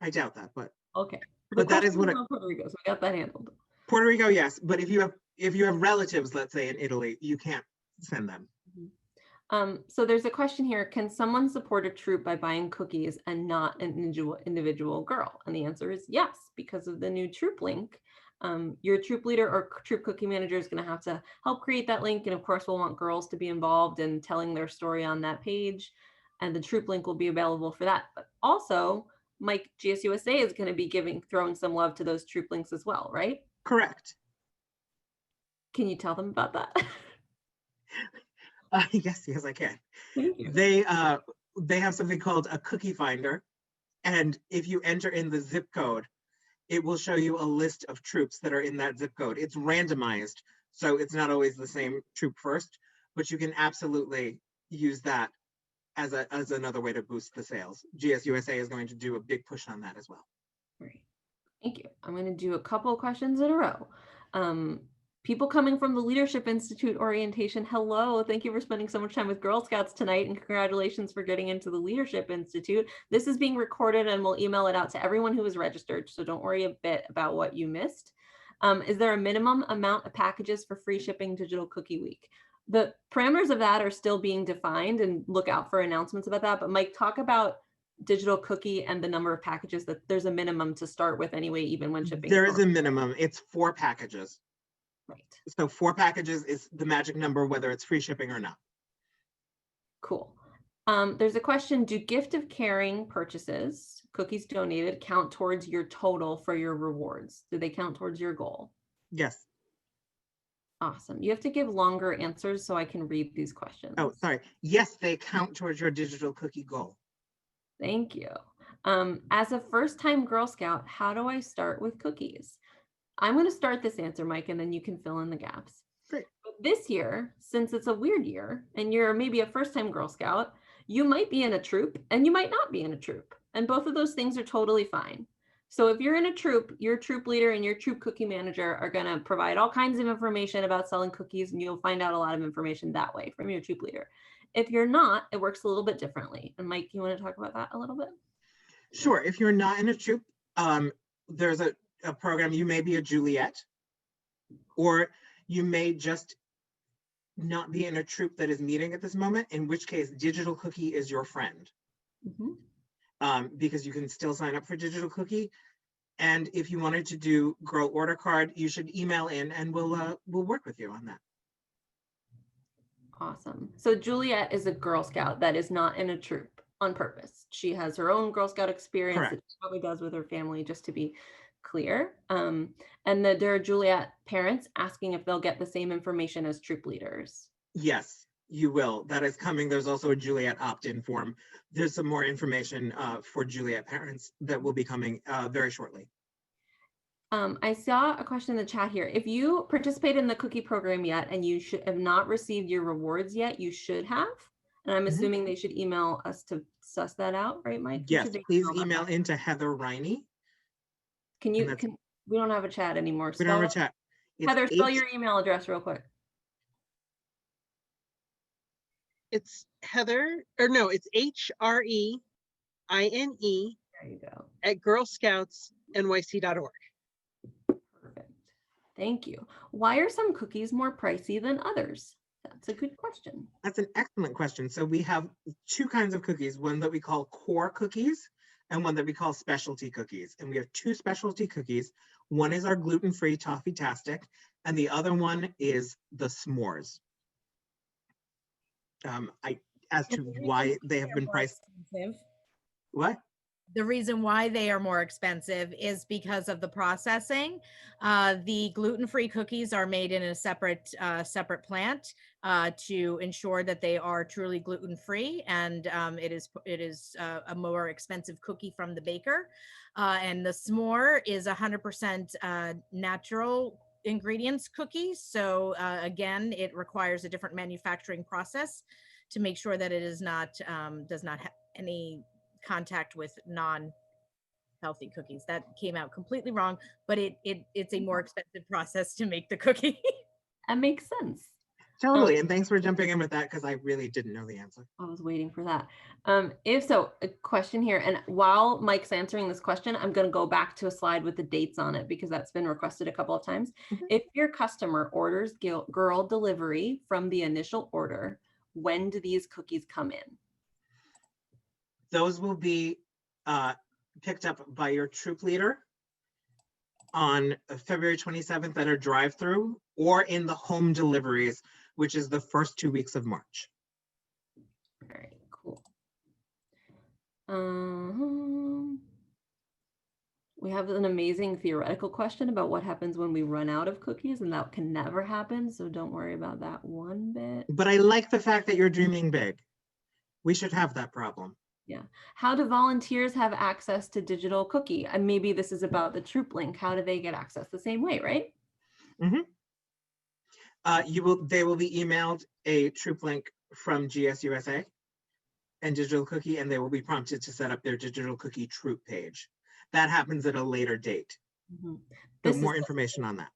I doubt that, but okay. But that is what Puerto Rico, so we got that handled. Puerto Rico, yes, but if you have relatives, let's say in Italy, you can't send them. So there's a question here: can someone support a troop by buying cookies and not an individual girl? And the answer is yes, because of the new troop link. Your troop leader or troop cookie manager is going to have to help create that link, and of course we'll want girls to be involved in telling their story on that page, and the troop link will be available for that. But also, Mike, GSUSA is going to be throwing some love to those troop links as well, right? Correct. Can you tell them about that? Yes, I can. Thank you. They have something called a cookie finder, and if you enter in the zip code, it will show you a list of troops that are in that zip code. It's randomized, so it's not always the same troop first, but you can absolutely use that as another way to boost the sales. GSUSA is going to do a big push on that as well. Great. Thank you. I'm going to do a couple of questions in a row. People coming from the Leadership Institute orientation, hello. Thank you for spending so much time with Girl Scouts tonight, and congratulations for getting into the Leadership Institute. This is being recorded and we'll email it out to everyone who is registered, so don't worry a bit about what you missed. Is there a minimum amount of packages for free shipping Digital Cookie Week? The parameters of that are still being defined, and look out for announcements about that. But Mike, talk about Digital Cookie and the number of packages. That there's a minimum to start with anyway, even when shipping. There is a minimum. It's 4 packages. Right. So 4 packages is the magic number, whether it's free shipping or not. Cool. There's a question, do gift of caring purchases, cookies donated, count towards your total for your rewards? Do they count towards your goal? Yes. Awesome. You have to give longer answers so I can read these questions. Oh, sorry. Yes, they count towards your digital cookie goal. Thank you. As a first-time Girl Scout, how do I start with cookies? I'm going to start this answer, Mike, and then you can fill in the gaps. Great. But this year, since it's a weird year, and you're maybe a first-time Girl Scout, you might be in a troop and you might not be in a troop. And both of those things are totally fine. So if you're in a troop, your troop leader and your troop cookie manager are going to provide all kinds of information about selling cookies, and you'll find out a lot of information that way from your troop leader. If you're not, it works a little bit differently. And Mike, you want to talk about that a little bit? Sure. If you're not in a troop, there's a program. You may be a Juliet, or you may just not be in a troop that is meeting at this moment, in which case Digital Cookie is your friend. Because you can still sign up for Digital Cookie. And if you wanted to do Girl Order Card, you should email in and we'll work with you on that. Awesome. So Juliet is a Girl Scout that is not in a troop on purpose. She has her own Girl Scout experience. Correct. That she probably does with her family, just to be clear. And that there are Juliet parents asking if they'll get the same information as troop leaders. Yes, you will. That is coming. There's also a Juliet opt-in form. There's some more information for Juliet parents that will be coming very shortly. I saw a question in the chat here. If you participate in the cookie program yet and you have not received your rewards yet, you should have. And I'm assuming they should email us to suss that out, right, Mike? Yes, please email into Heather Riney. We don't have a chat anymore. We don't have a chat. Heather, spell your email address real quick. It's Heather, or no, it's HREINE There you go. at girlscoutsnyc.org. Perfect. Thank you. Why are some cookies more pricey than others? That's a good question. That's an excellent question. So we have 2 kinds of cookies, one that we call core cookies and one that we call specialty cookies. And we have 2 specialty cookies. One is our gluten-free Toffee-tastic, and the other one is the s'mores. As to why they have been priced. What? The reason why they are more expensive is because of the processing. The gluten-free cookies are made in a separate plant to ensure that they are truly gluten-free, and it is a more expensive cookie from the baker. And the s'more is 100% natural ingredients cookie. So again, it requires a different manufacturing process to make sure that it is not does not have any contact with non-healthy cookies. That came out completely wrong, but it's a more expensive process to make the cookie. That makes sense. Totally. And thanks for jumping in with that, because I really didn't know the answer. I was waiting for that. If so, a question here, and while Mike's answering this question, I'm going to go back to a slide with the dates on it because that's been requested a couple of times. If your customer orders girl delivery from the initial order, when do these cookies come in? Those will be picked up by your troop leader on February 27th at a drive-through, or in the home deliveries, which is the first 2 weeks of March. All right, cool. We have an amazing theoretical question about what happens when we run out of cookies, and that can never happen, so don't worry about that one bit. But I like the fact that you're dreaming big. We should have that problem. Yeah. How do volunteers have access to Digital Cookie? And maybe this is about the troop link. How do they get access? The same way, right? They will be emailed a troop link from GSUSA and Digital Cookie, and they will be prompted to set up their Digital Cookie troop page. That happens at a later date. But more information on that.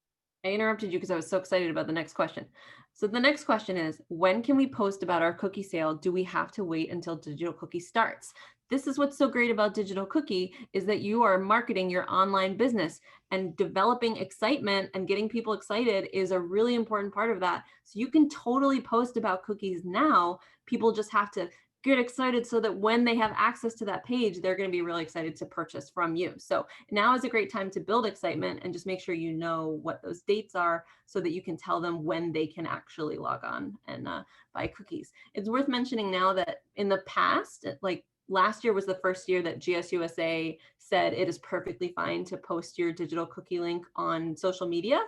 I interrupted you because I was so excited about the next question. So the next question is, when can we post about our cookie sale? Do we have to wait until Digital Cookie starts? This is what's so great about Digital Cookie is that you are marketing your online business, and developing excitement and getting people excited is a really important part of that. So you can totally post about cookies now. People just have to get excited so that when they have access to that page, they're going to be really excited to purchase from you. So now is a great time to build excitement and just make sure you know what those dates are so that you can tell them when they can actually log on and buy cookies. It's worth mentioning now that in the past, like last year was the first year that GSUSA said it is perfectly fine to post your digital cookie link on social media.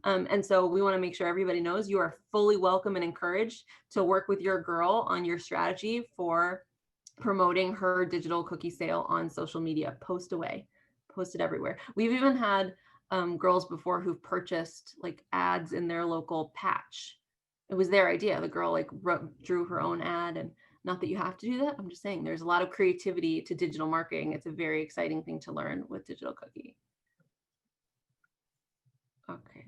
And so we want to make sure everybody knows you are fully welcome and encouraged to work with your girl on your strategy for promoting her digital cookie sale on social media. Post away, post it everywhere. We've even had girls before who've purchased like ads in their local patch. It was their idea. The girl like drew her own ad, and not that you have to do that. I'm just saying there's a lot of creativity to digital marketing. It's a very exciting thing to learn with Digital Cookie. Okay.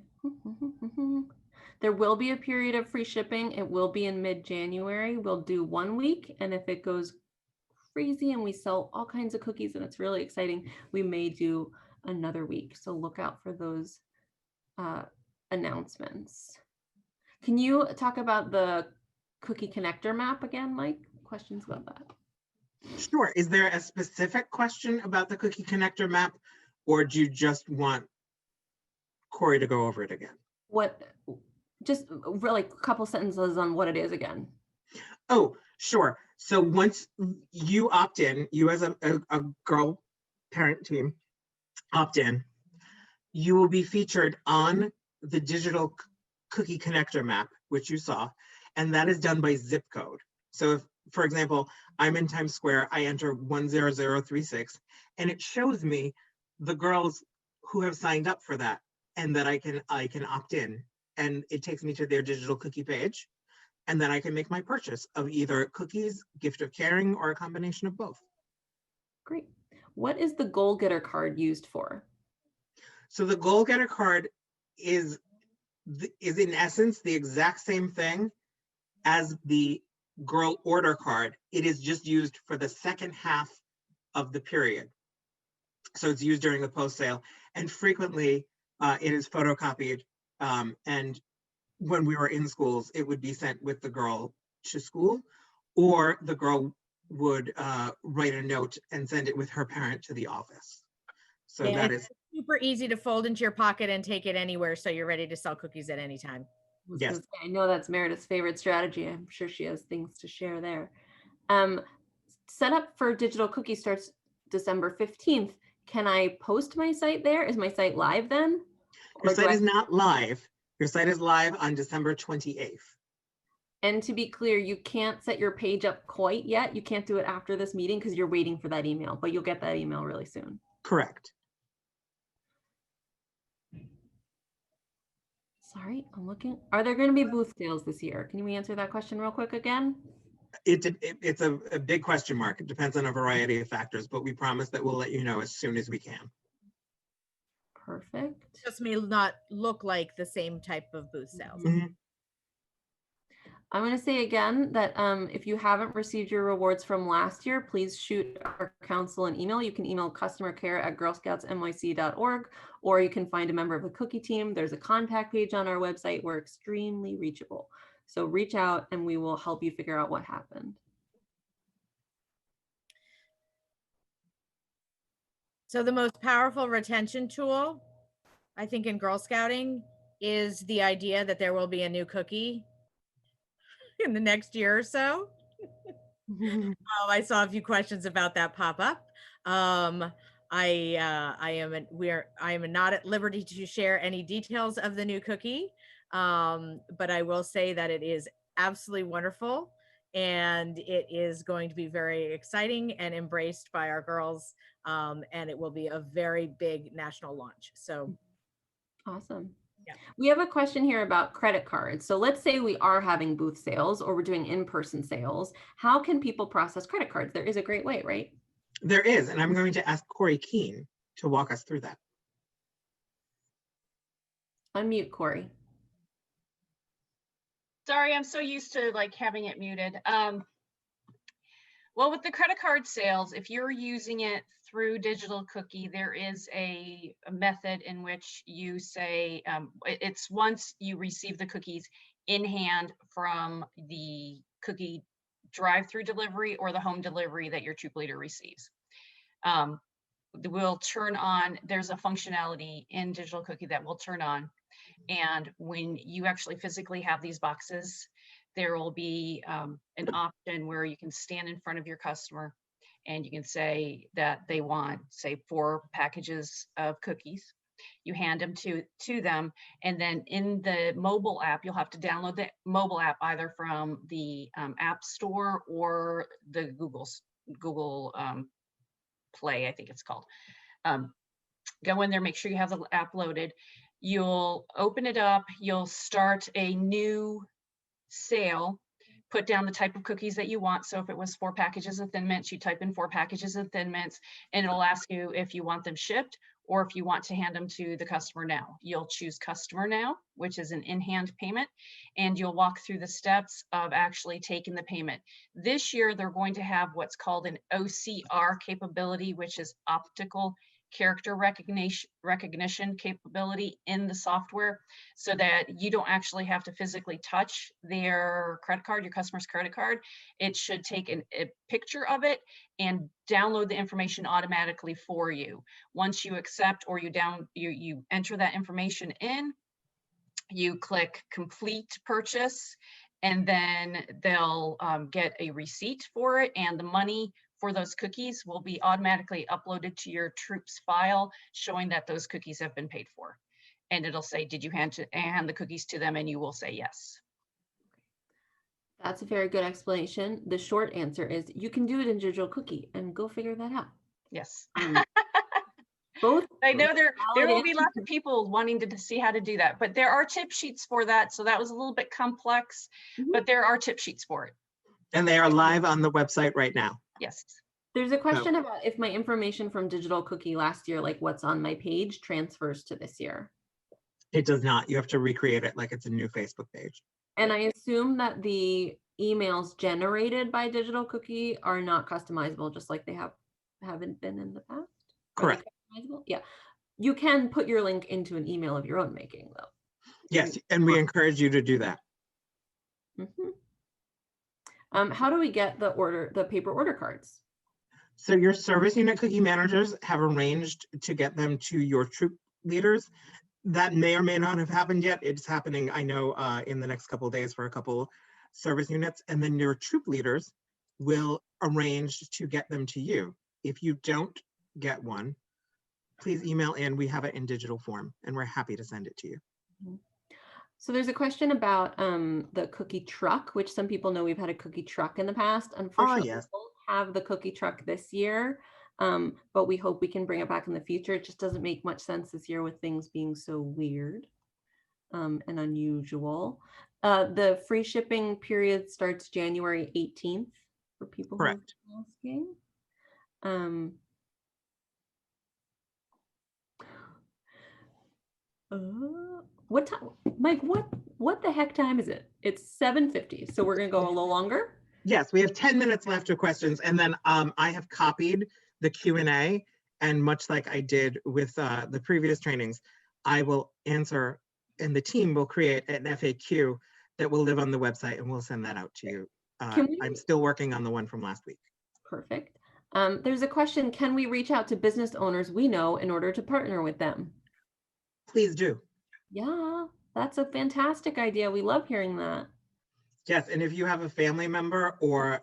There will be a period of free shipping. It will be in mid-January. We'll do 1 week. And if it goes crazy and we sell all kinds of cookies and it's really exciting, we may do another week. So look out for those announcements. Can you talk about the cookie connector map again, Mike? Questions about that? Sure. Is there a specific question about the cookie connector map, or do you just want Corey to go over it again? What, just really a couple sentences on what it is again. Oh, sure. So once you opt in, you as a girl parent team opt in, you will be featured on the digital cookie connector map, which you saw, and that is done by zip code. So if, for example, I'm in Times Square, I enter 10036, and it shows me the girls who have signed up for that, and that I can opt in, and it takes me to their digital cookie page, and then I can make my purchase of either cookies, gift of caring, or a combination of both. Great. What is the goal getter card used for? So the goal getter card is in essence the exact same thing as the girl order card. It is just used for the second half of the period. So it's used during the post sale, and frequently it is photocopied. And when we were in schools, it would be sent with the girl to school, or the girl would write a note and send it with her parent to the office. So yeah, that is super easy to fold into your pocket and take it anywhere, so you're ready to sell cookies at any time. Yes. I know that's Meredith's favorite strategy. I'm sure she has things to share there. Setup for Digital Cookie starts December 15th. Can I post my site there? Is my site live then? Your site is not live. Your site is live on December 28th. And to be clear, you can't set your page up quite yet. You can't do it after this meeting because you're waiting for that email, but you'll get that email really soon. Correct. Sorry, I'm looking. Are there going to be booth sales this year? Can we answer that question real quick again? It's a big question mark. It depends on a variety of factors, but we promise that we'll let you know as soon as we can. Perfect. Just may not look like the same type of booth sales. Mm-hmm. I'm going to say again that if you haven't received your rewards from last year, please shoot our council an email. You can email customercare@girlscoutsnyc.org, or you can find a member of the cookie team. There's a contact page on our website. We're extremely reachable. So reach out and we will help you figure out what happened. So the most powerful retention tool, I think, in Girl Scouting is the idea that there will be a new cookie in the next year or so. I saw a few questions about that pop up. I am not at liberty to share any details of the new cookie, but I will say that it is absolutely wonderful, and it is going to be very exciting and embraced by our girls, and it will be a very big national launch. So awesome. Yeah. We have a question here about credit cards. So let's say we are having booth sales or we're doing in-person sales. How can people process credit cards? There is a great way, right? There is, and I'm going to ask Corey Keene to walk us through that. Unmute Corey. Sorry, I'm so used to like having it muted. Well, with the credit card sales, if you're using it through Digital Cookie, there is a method in which you say, it's once you receive the cookies in hand from the cookie drive-through delivery or the home delivery that your troop leader receives. We'll turn on, there's a functionality in Digital Cookie that will turn on. And when you actually physically have these boxes, there will be an option where you can stand in front of your customer and you can say that they want, say, 4 packages of cookies. You hand them to them, and then in the mobile app, you'll have to download the mobile app either from the App Store or the Google Play, I think it's called. Go in there, make sure you have the app loaded. You'll open it up, you'll start a new sale, put down the type of cookies that you want. So if it was 4 packages of Thin Mints, you type in 4 packages of Thin Mints, and it'll ask you if you want them shipped or if you want to hand them to the customer now. You'll choose customer now, which is an in-hand payment, and you'll walk through the steps of actually taking the payment. This year, they're going to have what's called an OCR capability, which is optical character recognition capability in the software, so that you don't actually have to physically touch their credit card, your customer's credit card. It should take a picture of it and download the information automatically for you. Once you accept or you enter that information in, you click complete purchase, and then they'll get a receipt for it, and the money for those cookies will be automatically uploaded to your troops file, showing that those cookies have been paid for. And it'll say, did you hand the cookies to them? And you will say yes. That's a very good explanation. The short answer is you can do it in Digital Cookie, and go figure that out. Yes. Both. I know there will be lots of people wanting to see how to do that, but there are tip sheets for that. So that was a little bit complex, but there are tip sheets for it. And they are live on the website right now. Yes. There's a question about if my information from Digital Cookie last year, like what's on my page, transfers to this year. It does not. You have to recreate it like it's a new Facebook page. And I assume that the emails generated by Digital Cookie are not customizable, just like they haven't been in the past. Correct. Yeah. You can put your link into an email of your own making, though. Yes, and we encourage you to do that. How do we get the paper order cards? So your service unit cookie managers have arranged to get them to your troop leaders. That may or may not have happened yet. It's happening, I know, in the next couple of days for a couple service units. And then your troop leaders will arrange to get them to you. If you don't get one, please email in. We have it in digital form, and we're happy to send it to you. So there's a question about the cookie truck, which some people know we've had a cookie truck in the past. Unfortunately, yes. we won't have the cookie truck this year, but we hope we can bring it back in the future. It just doesn't make much sense this year with things being so weird and unusual. The free shipping period starts January 18th for people who are asking. What time, Mike? What the heck time is it? It's 7:50, so we're gonna go a little longer. Yes, we have 10 minutes left of questions, and then I have copied the Q&A, and much like I did with the previous trainings, I will answer, and the team will create an FAQ that will live on the website, and we'll send that out to you. I'm still working on the one from last week. Perfect. There's a question: can we reach out to business owners we know in order to partner with them? Please do. Yeah, that's a fantastic idea. We love hearing that. Yes, and if you have a family member or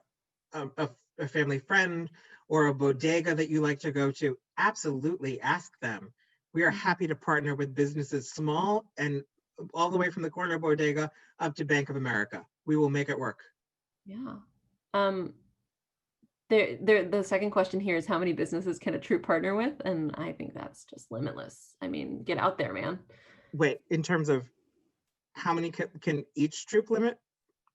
a family friend or a bodega that you like to go to, absolutely ask them. We are happy to partner with businesses small and all the way from the corner bodega up to Bank of America. We will make it work. Yeah. The second question here is how many businesses can a troop partner with? And I think that's just limitless. I mean, get out there, man. Wait, in terms of how many can each troop limit?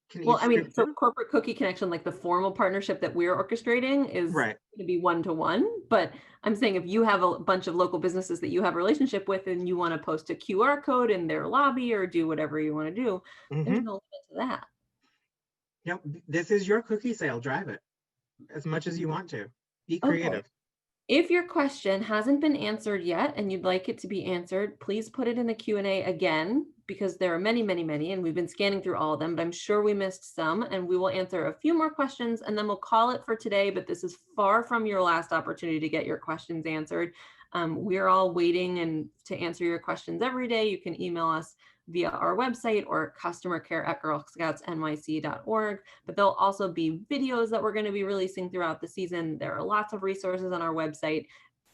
Can Well, each I mean, do so two? Corporate Cookie Connection, like the formal partnership that we're orchestrating is Right. going to be one-to-one. But I'm saying if you have a bunch of local businesses that you have a relationship with and you want to post a QR code in their lobby or do whatever you want to do, there's no limit to that. No, this is your cookie sale. Drive it as much as you want to. Be creative. Okay. If your question hasn't been answered yet and you'd like it to be answered, please put it in the Q&A again, because there are many, many, many, and we've been scanning through all of them, but I'm sure we missed some, and we will answer a few more questions and then we'll call it for today, but this is far from your last opportunity to get your questions answered. We're all waiting and to answer your questions every day. You can email us via our website or customercare@girlscoutsnyc.org. But there'll also be videos that we're going to be releasing throughout the season. There are lots of resources on our website.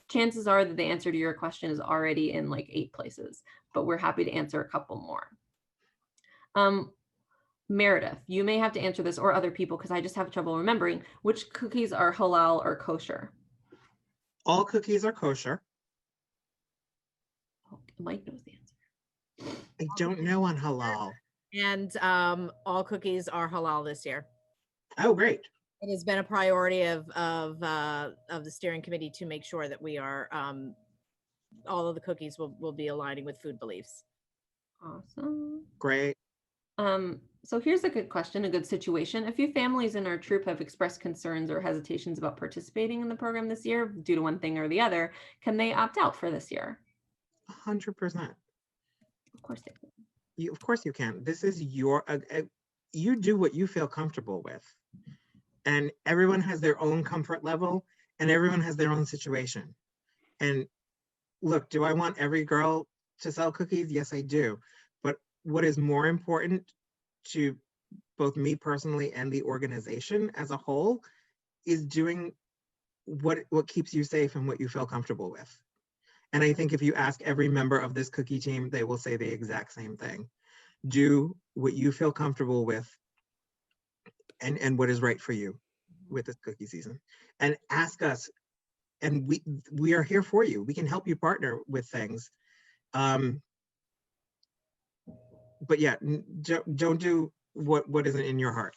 Chances are that the answer to your question is already in like 8 places, but we're happy to answer a couple more. Meredith, you may have to answer this, or other people, because I just have trouble remembering which cookies are halal or kosher. All cookies are kosher. Oh, Mike knows the answer. I don't know on halal. And all cookies are halal this year. Oh, great. It has been a priority of the steering committee to make sure that we are all of the cookies will be aligning with food beliefs. Awesome. Great. So here's a good question, a good situation. A few families in our troop have expressed concerns or hesitations about participating in the program this year due to one thing or the other. Can they opt out for this year? 100%. Of course they can. Of course you can. This is your, you do what you feel comfortable with. And everyone has their own comfort level and everyone has their own situation. And look, do I want every girl to sell cookies? Yes, I do. But what is more important to both me personally and the organization as a whole is doing what keeps you safe and what you feel comfortable with. And I think if you ask every member of this cookie team, they will say the exact same thing. Do what you feel comfortable with and what is right for you with this cookie season. And ask us, and we are here for you. We can help you partner with things. But yeah, don't do what isn't in your heart.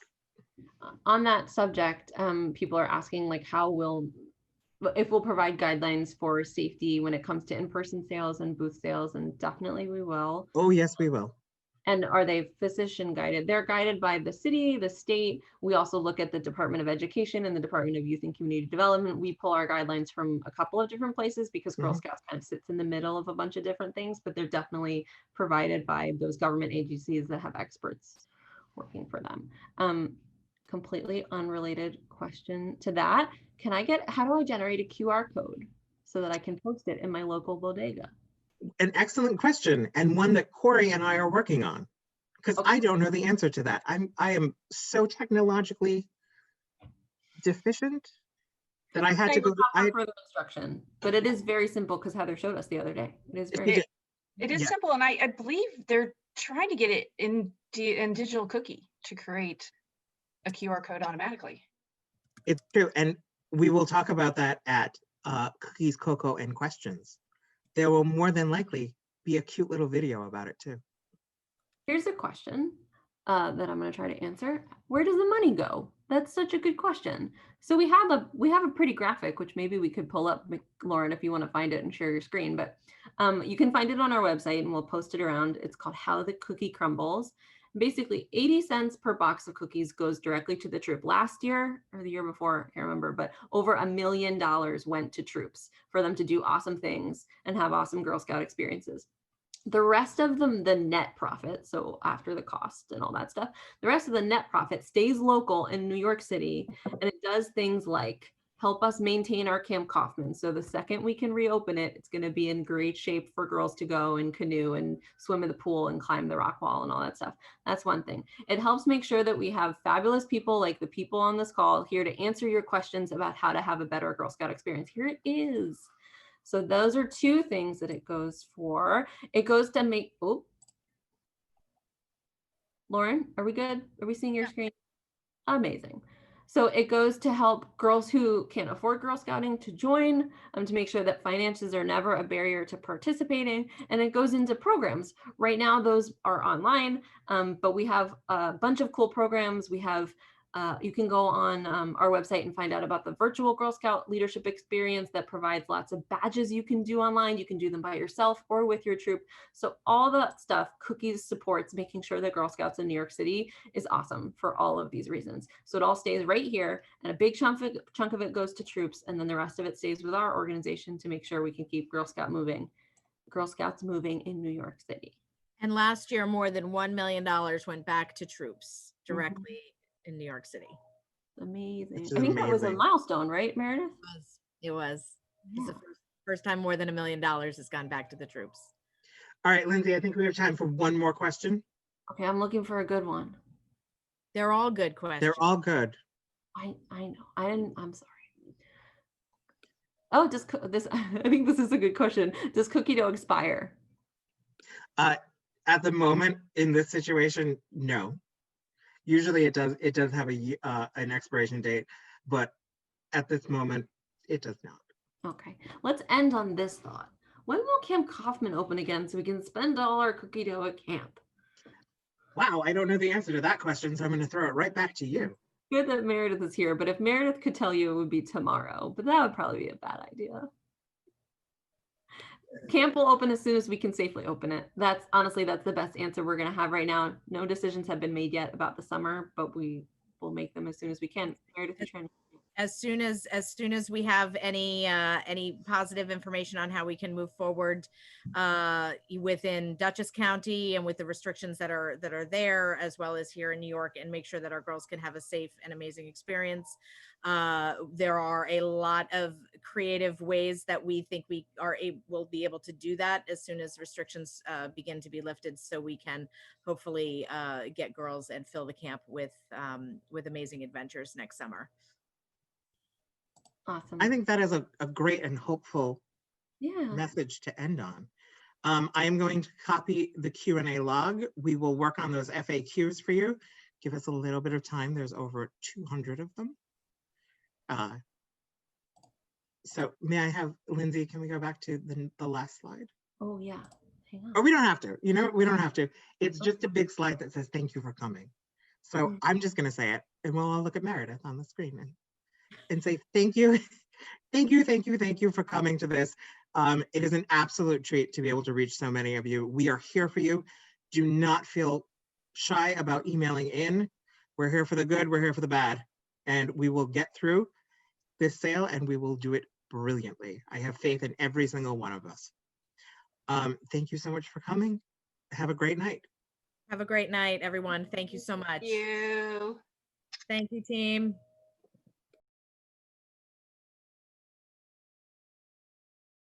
On that subject, people are asking like if we'll provide guidelines for safety when it comes to in-person sales and booth sales, and definitely we will. Oh, yes, we will. And are they physician guided? They're guided by the city, the state. We also look at the Department of Education and the Department of Youth and Community Development. We pull our guidelines from a couple of different places because Girl Scouts kind of sits in the middle of a bunch of different things, but they're definitely provided by those government agencies that have experts working for them. Completely unrelated question to that. How do I generate a QR code so that I can post it in my local bodega? An excellent question, and one that Corey and I are working on, because Okay. I don't know the answer to that. I am so technologically deficient that I had to go. Further instruction, but it is very simple because Heather showed us the other day. It is very. It is simple, and I believe they're trying to get it in digital cookie to create a QR code automatically. It's true, and we will talk about that at Cookies, Cocoa, and Questions. There will more than likely be a cute little video about it too. Here's a question that I'm going to try to answer. Where does the money go? That's such a good question. So we have a pretty graphic, which maybe we could pull up, Lauren, if you want to find it and share your screen. But you can find it on our website, and we'll post it around. It's called How the Cookie Crumbles. Basically, 80 cents per box of cookies goes directly to the troop. Last year or the year before, I can't remember, but over $1 million went to troops for them to do awesome things and have awesome Girl Scout experiences. The rest of them, the net profit, so after the cost and all that stuff, the rest of the net profit stays local in New York City, and it does things like help us maintain our Camp Kaufman. So the second we can reopen it, it's going to be in great shape for girls to go and canoe and swim in the pool and climb the rock wall and all that stuff. That's one thing. It helps make sure that we have fabulous people like the people on this call here to answer your questions about how to have a better Girl Scout experience. Here it is. So those are two things that it goes for. It goes to make, oh, Lauren, are we good? Are we seeing your screen? Amazing. So it goes to help girls who can't afford Girl Scouting to join, to make sure that finances are never a barrier to participating. And it goes into programs. Right now, those are online, but we have a bunch of cool programs. We have you can go on our website and find out about the virtual Girl Scout leadership experience that provides lots of badges you can do online. You can do them by yourself or with your troop. So all that stuff, Cookies supports making sure that Girl Scouts in New York City is awesome for all of these reasons. So it all stays right here, and a big chunk of it goes to troops, and then the rest of it stays with our organization to make sure we can keep Girl Scouts moving in New York City. And last year, more than $1 million went back to troops directly in New York City. Amazing. I think that was a milestone, right, Meredith? It was. It's the first time more than $1 million has gone back to the troops. All right, Lindsay, I think we have time for one more question. Okay, I'm looking for a good one. They're all good questions. They're all good. I know. I'm sorry. Oh, I think this is a good question. Does cookie dough expire? At the moment in this situation, no. Usually it does have an expiration date, but at this moment it does not. Okay, let's end on this thought. When will Camp Kaufman open again so we can spend all our cookie dough at camp? Wow, I don't know the answer to that question, so I'm going to throw it right back to you. Good that Meredith is here, but if Meredith could tell you, it would be tomorrow, but that would probably be a bad idea. Camp will open as soon as we can safely open it. That's the best answer we're going to have right now. No decisions have been made yet about the summer, but we will make them as soon as we can. Meredith, you're trying to... As soon as we have any positive information on how we can move forward within Dutchess County and with the restrictions that are there, as well as here in New York, and make sure that our girls can have a safe and amazing experience. There are a lot of creative ways that we think will be able to do that as soon as restrictions begin to be lifted, so we can hopefully get girls and fill the camp with amazing adventures next summer. Awesome. I think that is a great and hopeful message to end on. I am going to copy the Q&A log. We will work on those FAQs for you. Give us a little bit of time. There's over 200 of them. So may I have, Lindsay, can we go back to the last slide? Oh yeah, hang on. Or we don't have to, we don't have to. It's just a big slide that says, thank you for coming. So I'm just gonna say it, and we'll all look at Meredith on the screen and say, thank you. Thank you for coming to this. It is an absolute treat to be able to reach so many of you. We are here for you. Do not feel shy about emailing in. We're here for the good, we're here for the bad, and we will get through this sale and we will do it brilliantly. I have faith in every single one of us. Thank you so much for coming. Have a great night. Have a great night, everyone. Thank you so much. Thank you. Thank you, team.